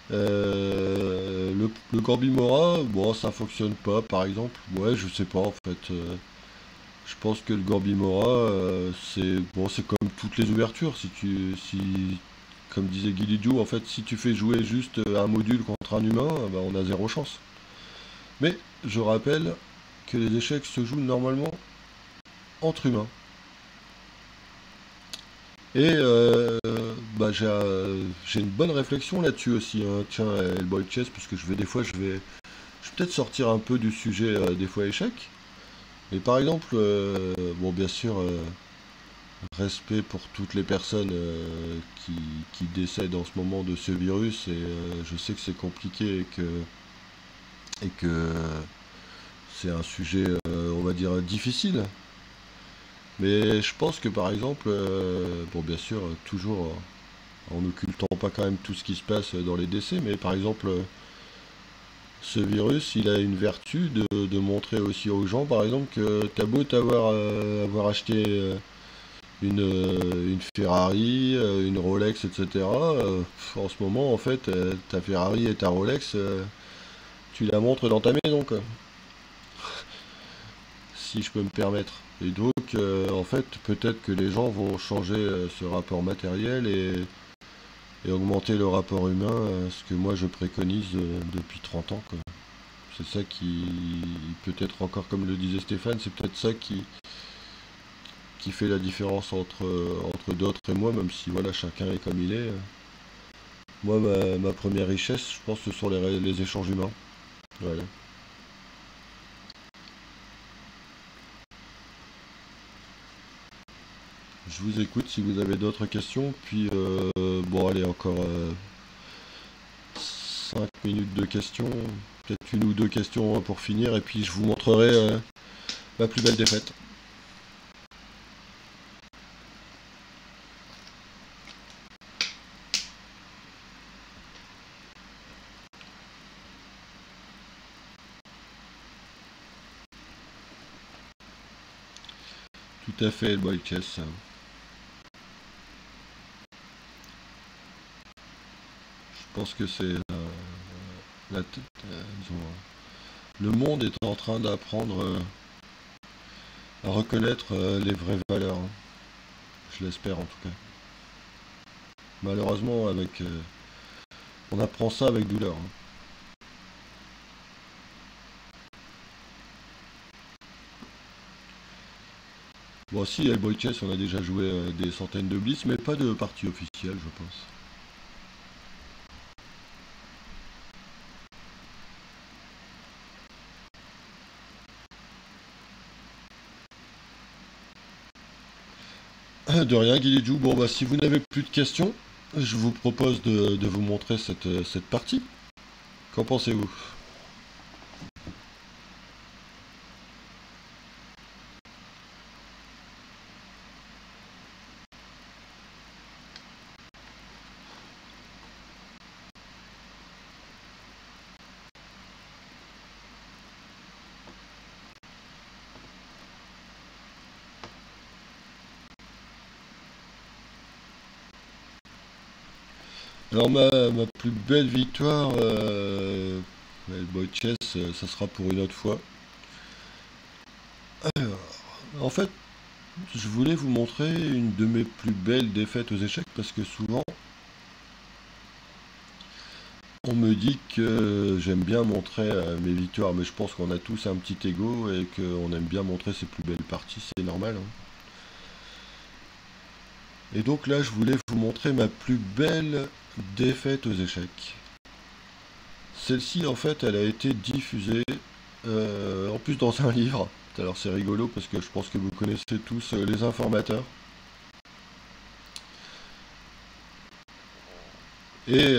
Le Gambimora, bon, ça fonctionne pas par exemple. Ouais, je sais pas en fait. Je pense que le Gambimora, c'est bon, c'est comme toutes les ouvertures. Comme disait Guilidjou, en fait, si tu fais jouer juste un module contre un humain, bah, on a zéro chance. Mais je rappelle que les échecs se jouent normalement entre humains. Et j'ai une bonne réflexion là-dessus aussi, hein. Tiens, Hellboy Chess, parce que je vais peut-être sortir un peu du sujet des fois échecs. Mais par exemple, bon, bien sûr, respect pour toutes les personnes qui décèdent en ce moment de ce virus, et je sais que c'est compliqué et que c'est un sujet, on va dire, difficile. Mais je pense que par exemple, bon bien sûr, toujours en n'occultant pas quand même tout ce qui se passe dans les décès, mais par exemple, ce virus, il a une vertu de montrer aussi aux gens, par exemple, que t'as beau avoir acheté une Ferrari, une Rolex, etc. En ce moment, en fait, ta Ferrari et ta Rolex, tu la montres dans ta maison, quoi, si je peux me permettre. Et donc, en fait, peut-être que les gens vont changer ce rapport matériel et augmenter le rapport humain, ce que moi je préconise depuis 30 ans, quoi. C'est ça qui, peut-être encore comme le disait Stéphane, c'est peut-être ça qui fait la différence entre d'autres et moi, même si voilà, chacun est comme il est. Moi, ma première richesse, je pense, ce sont les échanges humains. Voilà. Je vous écoute si vous avez d'autres questions. Puis, bon, allez, encore 5 minutes de questions. Peut-être une ou deux questions pour finir. Et puis, je vous montrerai ma plus belle défaite. Tout à fait, le boy chess. Je pense que c'est disons, le monde est en train d'apprendre à reconnaître les vraies valeurs, hein. Je l'espère en tout cas. Malheureusement, on apprend ça avec douleur, hein. Bon, si, El Boy Chess, on a déjà joué des centaines de blitz, mais pas de partie officielle, je pense. De rien, Guilidjou. Bon, bah, si vous n'avez plus de questions, je vous propose de vous montrer cette partie. Qu'en pensez-vous? Alors, ma plus belle victoire, El Boy Chess, ça sera pour une autre fois. Alors, en fait, je voulais vous montrer une de mes plus belles défaites aux échecs parce que souvent, on me dit que j'aime bien montrer mes victoires, mais je pense qu'on a tous un petit ego et qu'on aime bien montrer ses plus belles parties, c'est normal, hein. Et donc là, je voulais vous montrer ma plus belle défaite aux échecs. Celle-ci, en fait, elle a été diffusée, en plus dans un livre. Alors c'est rigolo parce que je pense que vous connaissez tous les informateurs. Et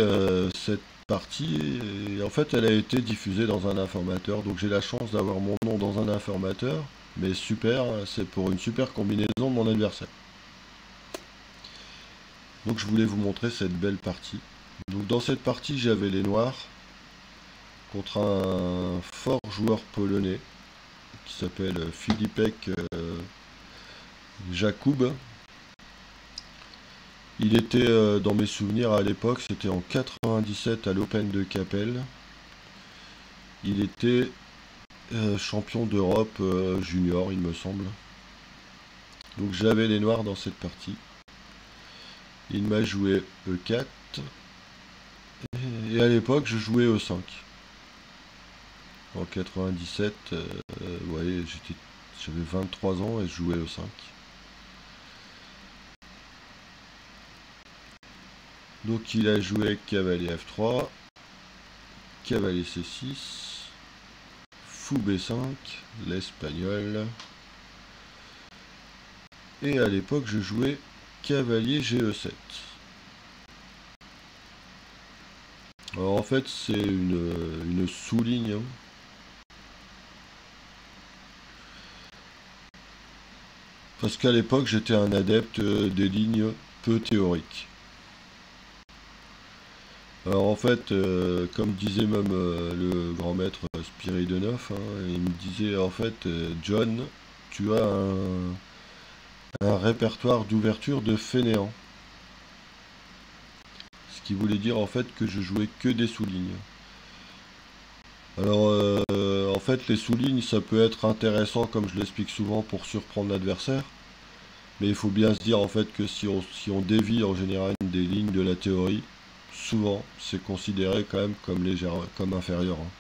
cette partie, en fait, elle a été diffusée dans un informateur. Donc j'ai la chance d'avoir mon nom dans un informateur. Mais super, c'est pour une super combinaison de mon adversaire. Donc je voulais vous montrer cette belle partie. Donc dans cette partie, j'avais les noirs contre un fort joueur polonais qui s'appelle Filipek Jakub. Il était, dans mes souvenirs à l'époque, c'était en 97 à l'Open de Capelle. Il était champion d'Europe junior, il me semble. Donc j'avais les noirs dans cette partie. Il m'a joué E4. Et à l'époque, je jouais E5. En 97, vous voyez, j'avais 23 ans et je jouais E5. Donc il a joué cavalier F3, cavalier C6, fou B5, l'espagnol. Et à l'époque, je jouais cavalier GE7. Alors en fait, c'est une sous-ligne, hein. Parce qu'à l'époque, j'étais un adepte des lignes peu théoriques. Alors en fait, comme disait même le grand maître Spiridonov, hein, il me disait en fait, John, tu as un répertoire d'ouverture de fainéant. Ce qui voulait dire en fait que je jouais que des sous-lignes. Alors en fait, les sous-lignes, ça peut être intéressant, comme je l'explique souvent, pour surprendre l'adversaire. Mais il faut bien se dire en fait que si on dévie en général des lignes de la théorie, souvent c'est considéré quand même comme inférieur, hein.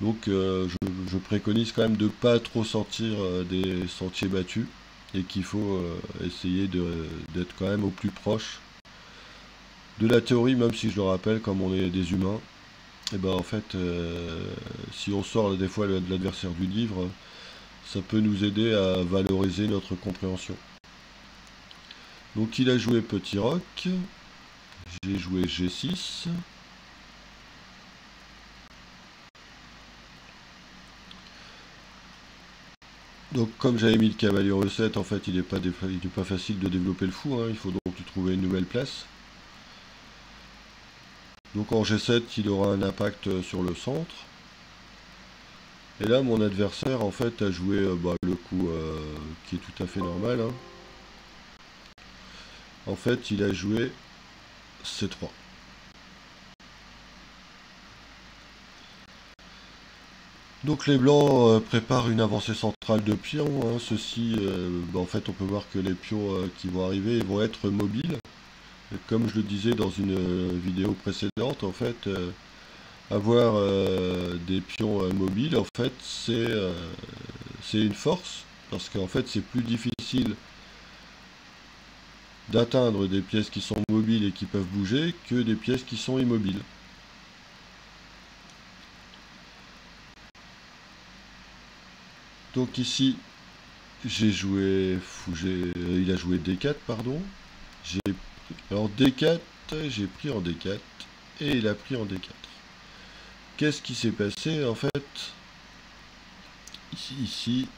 Donc je préconise quand même de ne pas trop sortir des sentiers battus et qu'il faut essayer d'être quand même au plus proche de la théorie, même si je le rappelle, comme on est des humains, et ben en fait si on sort des fois de l'adversaire du livre, ça peut nous aider à valoriser notre compréhension. Donc il a joué petit roc, j'ai joué G6. Donc comme j'avais mis le cavalier E7, en fait il n'est pas facile de développer le fou, hein. Il faut donc lui trouver une nouvelle place. Donc en G7 il aura un impact sur le centre. Et là mon adversaire en fait a joué le coup qui est tout à fait normal, hein. En fait il a joué C3. Donc les blancs préparent une avancée centrale de pions, hein. Ceci, en fait on peut voir que les pions qui vont arriver ils vont être mobiles. Et comme je le disais dans une vidéo précédente, en fait, avoir des pions mobiles, en fait, c'est une force, parce qu'en fait c'est plus difficile d'atteindre des pièces qui sont mobiles et qui peuvent bouger que des pièces qui sont immobiles. Donc ici, j'ai joué, il a joué D4, pardon. Alors D4, j'ai pris en D4 et il a pris en D4. Qu'est-ce qui s'est passé en fait? Ici,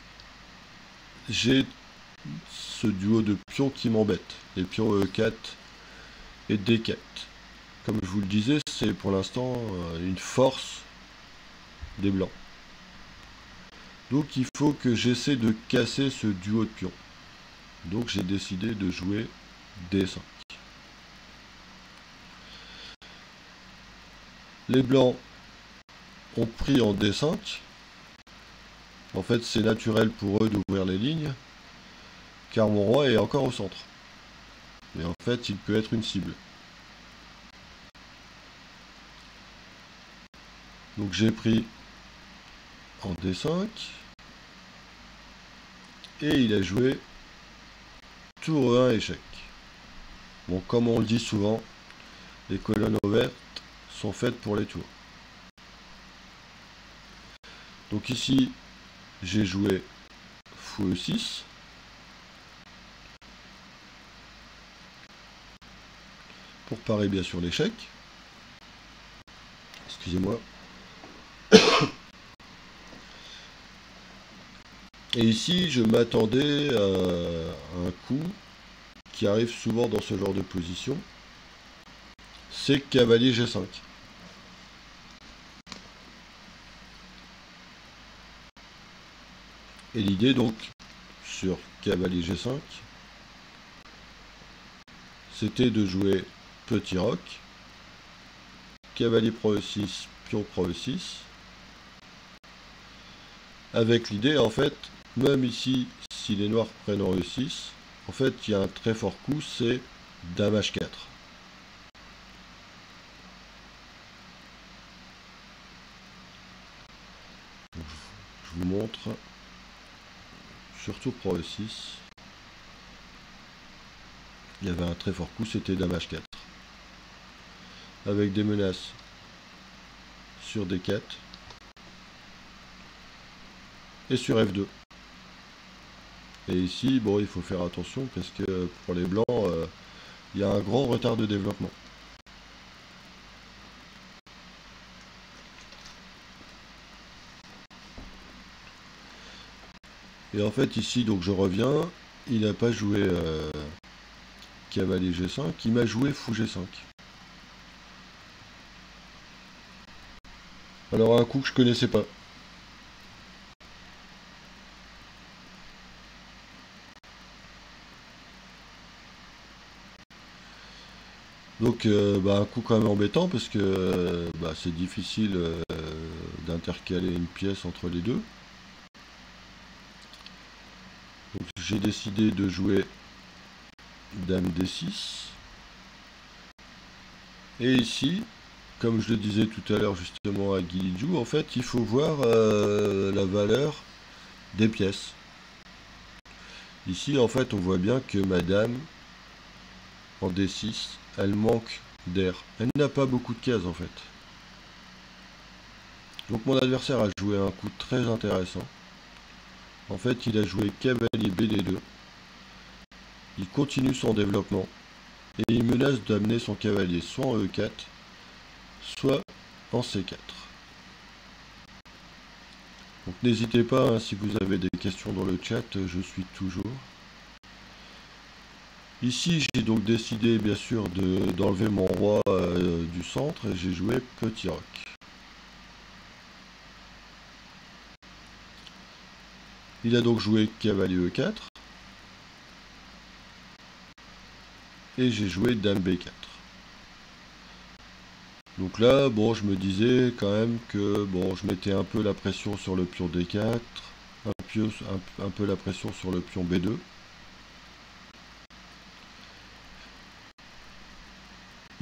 j'ai ce duo de pions qui m'embête, les pions E4 et D4. Comme je vous le disais, c'est pour l'instant une force des blancs. Donc il faut que j'essaie de casser ce duo de pions. Donc j'ai décidé de jouer D5. Les blancs ont pris en D5. En fait, c'est naturel pour eux d'ouvrir les lignes, car mon roi est encore au centre. Et en fait, il peut être une cible. Donc j'ai pris en D5. Et il a joué tour 1 échec. Bon, comme on le dit souvent, les colonnes ouvertes sont faites pour les tours. Donc ici, j'ai joué fou E6. Pour parer bien sûr l'échec. Excusez-moi. Et ici, je m'attendais à un coup qui arrive souvent dans ce genre de position. C'est cavalier G5. Et l'idée donc, sur cavalier G5, c'était de jouer petit roc, cavalier Pro E6, pion Pro E6, avec l'idée en fait, même ici, si les noirs prennent en E6, en fait il y a un très fort coup, c'est Dame H4. Je vous montre, surtout Pro E6, il y avait un très fort coup, c'était Dame H4. Avec des menaces sur D4 et sur F2. Et ici, bon, il faut faire attention parce que pour les blancs, il y a un grand retard de développement. Et en fait, ici, donc je reviens, il n'a pas joué cavalier G5, il m'a joué fou G5. Alors un coup que je connaissais pas. Donc un coup quand même embêtant parce que c'est difficile d'intercaler une pièce entre les deux. Donc j'ai décidé de jouer Dame D6. Et ici, comme je le disais tout à l'heure justement à Guilidjou, en fait il faut voir la valeur des pièces. Ici en fait on voit bien que ma dame en D6, elle manque d'air. Elle n'a pas beaucoup de cases en fait. Donc mon adversaire a joué un coup très intéressant. En fait il a joué cavalier BD2. Il continue son développement. Et il menace d'amener son cavalier soit en E4, soit en C4. Donc n'hésitez pas, hein, si vous avez des questions dans le chat, je suis toujours. Ici j'ai donc décidé bien sûr d'enlever mon roi du centre et j'ai joué petit roc. Il a donc joué cavalier E4. Et j'ai joué Dame B4. Donc là, bon, je me disais quand même que bon, je mettais un peu la pression sur le pion D4, un peu la pression sur le pion B2.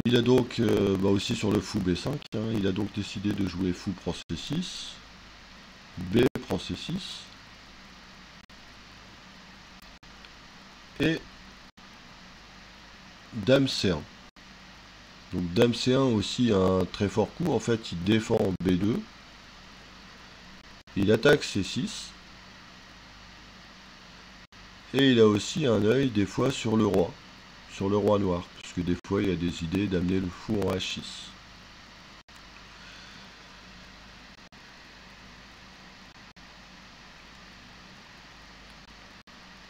Il a donc, aussi sur le fou B5, hein, il a donc décidé de jouer fou Pro C6, B Pro C6. et Dame C1. Donc Dame C1 aussi un très fort coup, en fait il défend B2, il attaque C6, et il a aussi un œil des fois sur le roi noir, puisque des fois il y a des idées d'amener le fou en H6.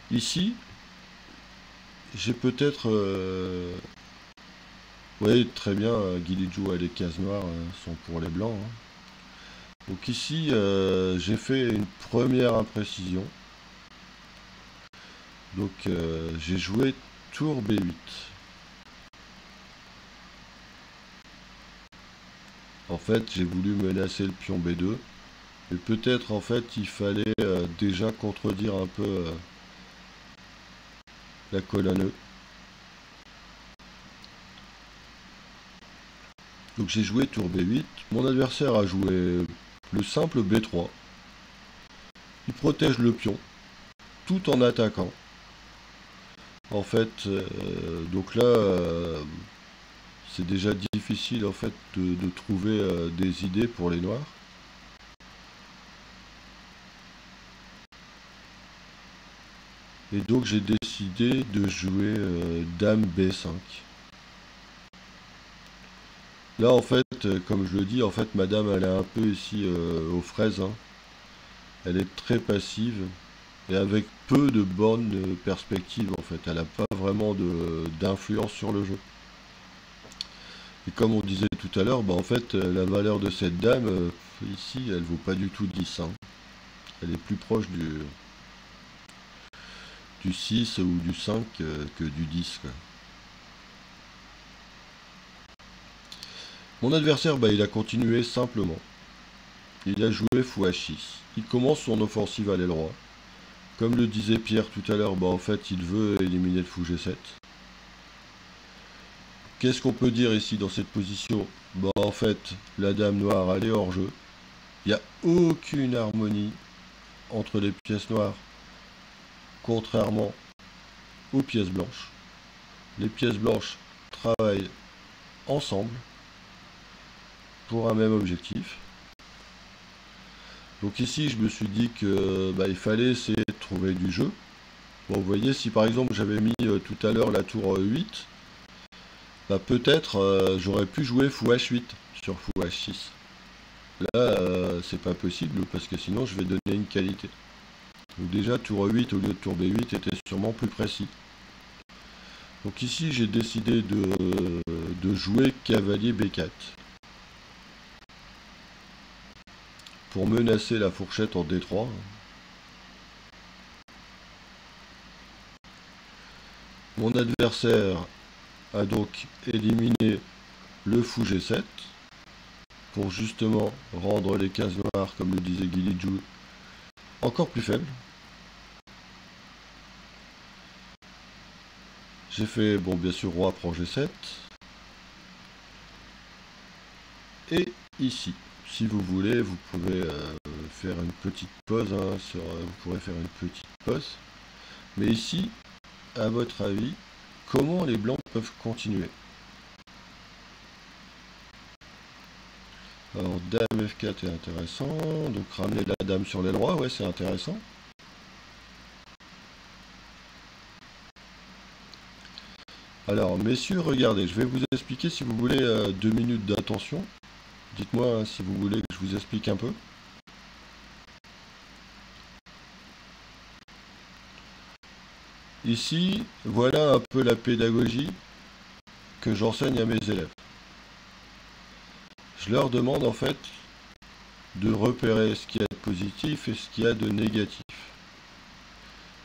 Ici, j'ai peut-être... Oui, très bien, Guilidjou, les cases noires sont pour les blancs. Hein. Donc ici, j'ai fait une première imprécision. Donc j'ai joué tour B8. En fait, j'ai voulu menacer le pion B2. Et peut-être, en fait, il fallait déjà contredire un peu la colonne E. Donc j'ai joué tour B8. Mon adversaire a joué le simple B3. Il protège le pion, tout en attaquant. En fait, donc là, c'est déjà difficile en fait de trouver des idées pour les noirs. Et donc j'ai décidé de jouer Dame B5. Là en fait, comme je le dis, en fait madame elle est un peu ici aux fraises. Hein. Elle est très passive et avec peu de bornes perspectives en fait. Elle n'a pas vraiment d'influence sur le jeu. Et comme on disait tout à l'heure, bah en fait la valeur de cette dame, ici elle vaut pas du tout 10. Hein. Elle est plus proche du 6 ou du 5 que du 10. Quoi. Mon adversaire, bah, il a continué simplement. Il a joué fou H6. Il commence son offensive à l'aile roi. Comme le disait Pierre tout à l'heure, bah, en fait, il veut éliminer le fou G7. Qu'est-ce qu'on peut dire ici dans cette position? Bah, en fait, la dame noire, elle est hors jeu. Il n'y a aucune harmonie entre les pièces noires, contrairement aux pièces blanches. Les pièces blanches travaillent ensemble pour un même objectif. Donc ici, je me suis dit que il fallait essayer de trouver du jeu. Bon, vous voyez, si par exemple j'avais mis tout à l'heure la tour 8, peut-être j'aurais pu jouer fou H8 sur fou H6. Là, c'est pas possible parce que sinon je vais donner une qualité. Donc déjà, tour 8 au lieu de tour B8 était sûrement plus précis. Donc ici, j'ai décidé de jouer cavalier B4. Pour menacer la fourchette en D3. Mon adversaire a donc éliminé le fou G7 pour justement rendre les cases noires, comme le disait Guilidjou, encore plus faibles. J'ai fait, bon bien sûr, roi prend G7. Et ici, si vous voulez, vous pouvez faire une petite pause. Hein, vous pourrez faire une petite pause. Mais ici, à votre avis, comment les blancs peuvent continuer? Alors, dame F4 est intéressant. Donc, ramener la dame sur l'aile roi, ouais, c'est intéressant. Alors, messieurs, regardez, je vais vous expliquer si vous voulez 2 minutes d'attention. Dites-moi hein, si vous voulez que je vous explique un peu. Ici, voilà un peu la pédagogie que j'enseigne à mes élèves. Je leur demande en fait de repérer ce qu'il y a de positif et ce qu'il y a de négatif.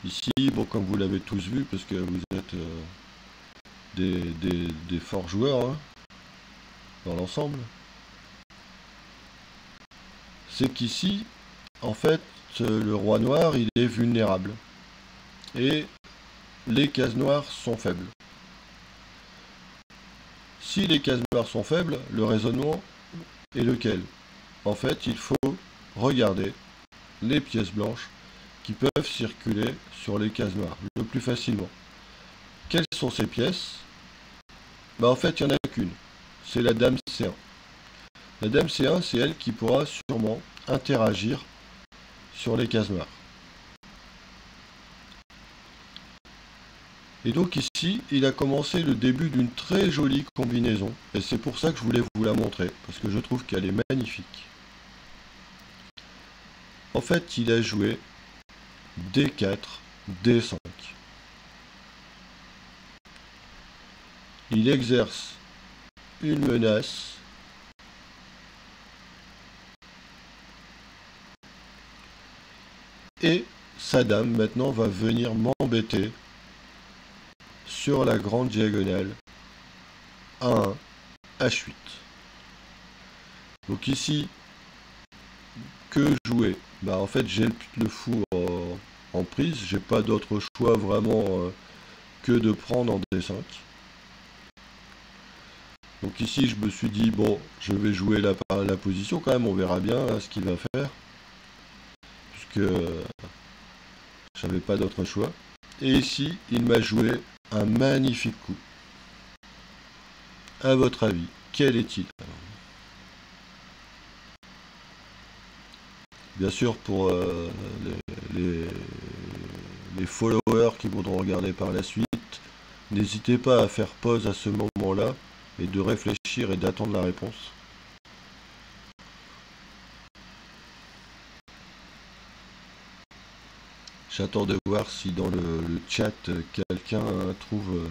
Ici, bon, comme vous l'avez tous vu, parce que vous êtes des forts joueurs hein, dans l'ensemble, c'est qu'ici, en fait, le roi noir, il est vulnérable. Et les cases noires sont faibles. Si les cases noires sont faibles, le raisonnement est lequel? En fait, il faut regarder les pièces blanches qui peuvent circuler sur les cases noires le plus facilement. sont ces pièces? Bah en fait, il n'y en a qu'une. C'est la dame C1. La dame C1, c'est elle qui pourra sûrement interagir sur les cases noires. Et donc ici, il a commencé le début d'une très jolie combinaison. Et c'est pour ça que je voulais vous la montrer, parce que je trouve qu'elle est magnifique. En fait, il a joué D4, D5. Il exerce une menace. Et sa dame, maintenant, va venir m'embêter sur la grande diagonale A1, H8. Donc ici, que jouer? Bah en fait, j'ai le fou en prise. J'ai pas d'autre choix vraiment que de prendre en D5. Donc ici, je me suis dit, bon, je vais jouer la position quand même. On verra bien hein, ce qu'il va faire. Puisque j'avais pas d'autre choix. Et ici, il m'a joué un magnifique coup. À votre avis, quel est-il? Bien sûr, pour les followers qui voudront regarder par la suite, n'hésitez pas à faire pause à ce moment-là et de réfléchir et d'attendre la réponse. J'attends de voir si dans le chat quelqu'un trouve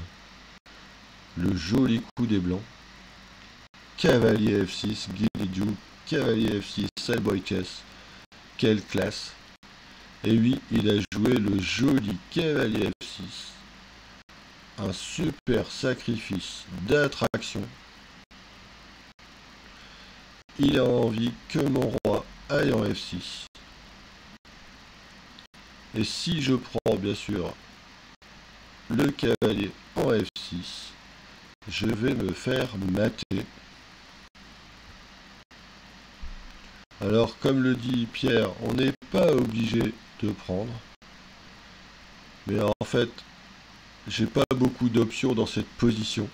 le joli coup des blancs. Cavalier F6, Guilidou, Cavalier F6, Cellboy Chess. Quelle classe! Et oui, il a joué le joli Cavalier F6. Un super sacrifice d'attraction. Il a envie que mon roi aille en F6. Et si je prends bien sûr le cavalier en F6, je vais me faire mater. Alors comme le dit Pierre, on n'est pas obligé de prendre. Mais en fait, j'ai pas beaucoup d'options dans cette position.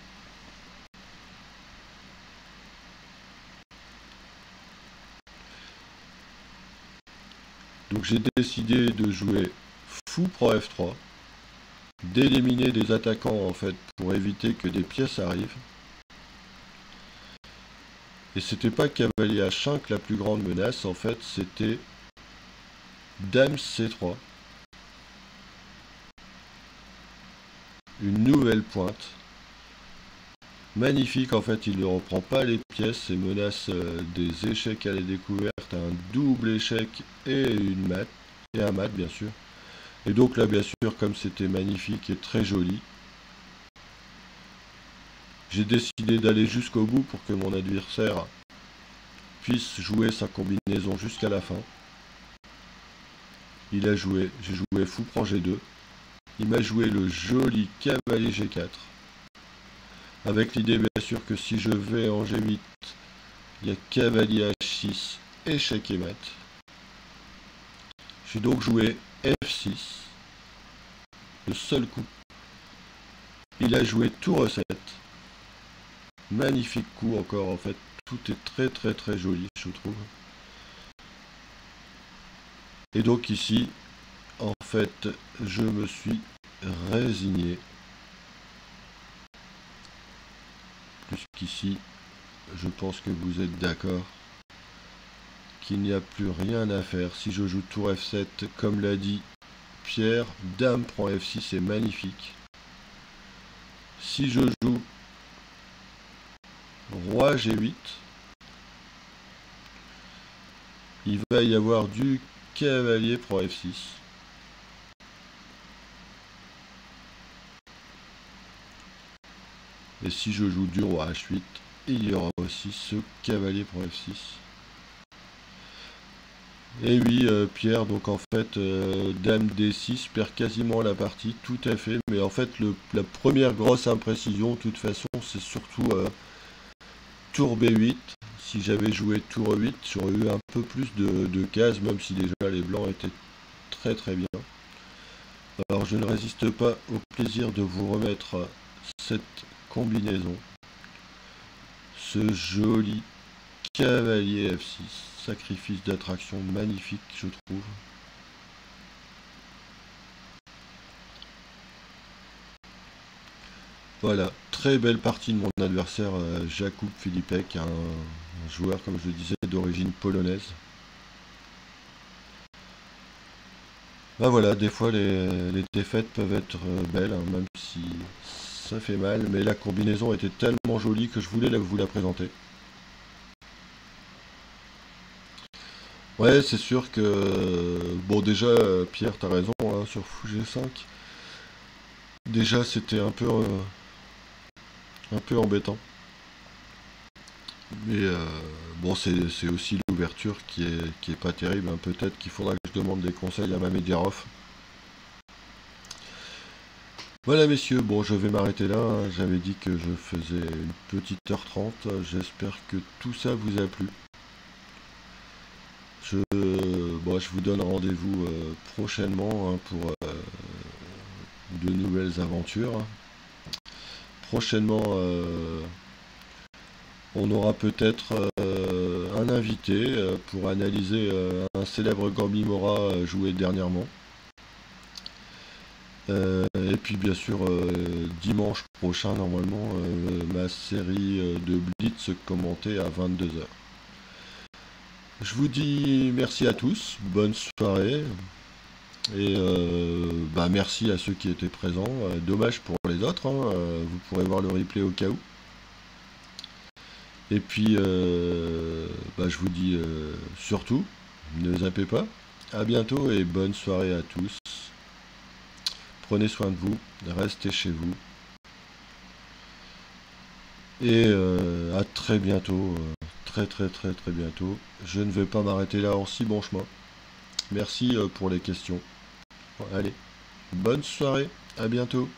Donc j'ai décidé de jouer fou prend F3, d'éliminer des attaquants en fait pour éviter que des pièces arrivent. Et c'était pas cavalier H5 la plus grande menace, en fait c'était dame C3. Une nouvelle pointe. Magnifique, en fait il ne reprend pas les pièces et menace des échecs à la découverte, un double échec et une mat, et un mat bien sûr. Et donc là bien sûr comme c'était magnifique et très joli, j'ai décidé d'aller jusqu'au bout pour que mon adversaire puisse jouer sa combinaison jusqu'à la fin. Il a joué, j'ai joué fou prend G2. Il m'a joué le joli cavalier G4. Avec l'idée bien sûr que si je vais en G8, il y a cavalier H6, échec et mat. J'ai donc joué F6. Le seul coup. Il a joué tour E7. Magnifique coup encore en fait. Tout est très très très joli je trouve. Et donc ici, en fait, je me suis résigné. Puisqu'ici, je pense que vous êtes d'accord qu'il n'y a plus rien à faire. Si je joue tour F7, comme l'a dit Pierre, dame prend F6, c'est magnifique. Si je joue roi G8, il va y avoir du cavalier prend F6. Et si je joue du roi H8, il y aura aussi ce cavalier prend F6. Et oui, Pierre, donc en fait, dame D6 perd quasiment la partie, tout à fait. Mais en fait, la première grosse imprécision, de toute façon, c'est surtout tour B8. Si j'avais joué tour E8, j'aurais eu un peu plus de cases, même si déjà les blancs étaient très très bien. Alors je ne résiste pas au plaisir de vous remettre cette combinaison. Ce joli cavalier F6. Sacrifice d'attraction magnifique, je trouve. Voilà, très belle partie de mon adversaire Jakub Filipek, un joueur, comme je le disais, d'origine polonaise. Bah voilà, des fois les défaites peuvent être belles, hein, même si ça fait mal, mais la combinaison était tellement jolie que je voulais vous la présenter. Ouais, c'est sûr que... Bon, déjà, Pierre, t'as raison, hein, sur Fou G5. Déjà, c'était un peu embêtant. Mais bon, c'est aussi l'ouverture qui est pas terrible, hein. Peut-être qu'il faudra que je demande des conseils à ma Mediarov. Voilà messieurs, bon je vais m'arrêter là, hein. J'avais dit que je faisais une petite heure 30. J'espère que tout ça vous a plu. Bon, je vous donne rendez-vous prochainement, hein, pour de nouvelles aventures. Prochainement, on aura peut-être un invité pour analyser un célèbre Gambimora joué dernièrement. Et puis bien sûr, dimanche prochain, normalement, ma série de Blitz commentée à 22h. Je vous dis merci à tous, bonne soirée, et bah, merci à ceux qui étaient présents. Dommage pour les autres, hein, vous pourrez voir le replay au cas où. Et puis, bah, je vous dis surtout, ne zappez pas. À bientôt et bonne soirée à tous. Prenez soin de vous, restez chez vous. Et à très bientôt, très bientôt. Je ne vais pas m'arrêter là en si bon chemin. Merci pour les questions. Allez, bonne soirée, à bientôt.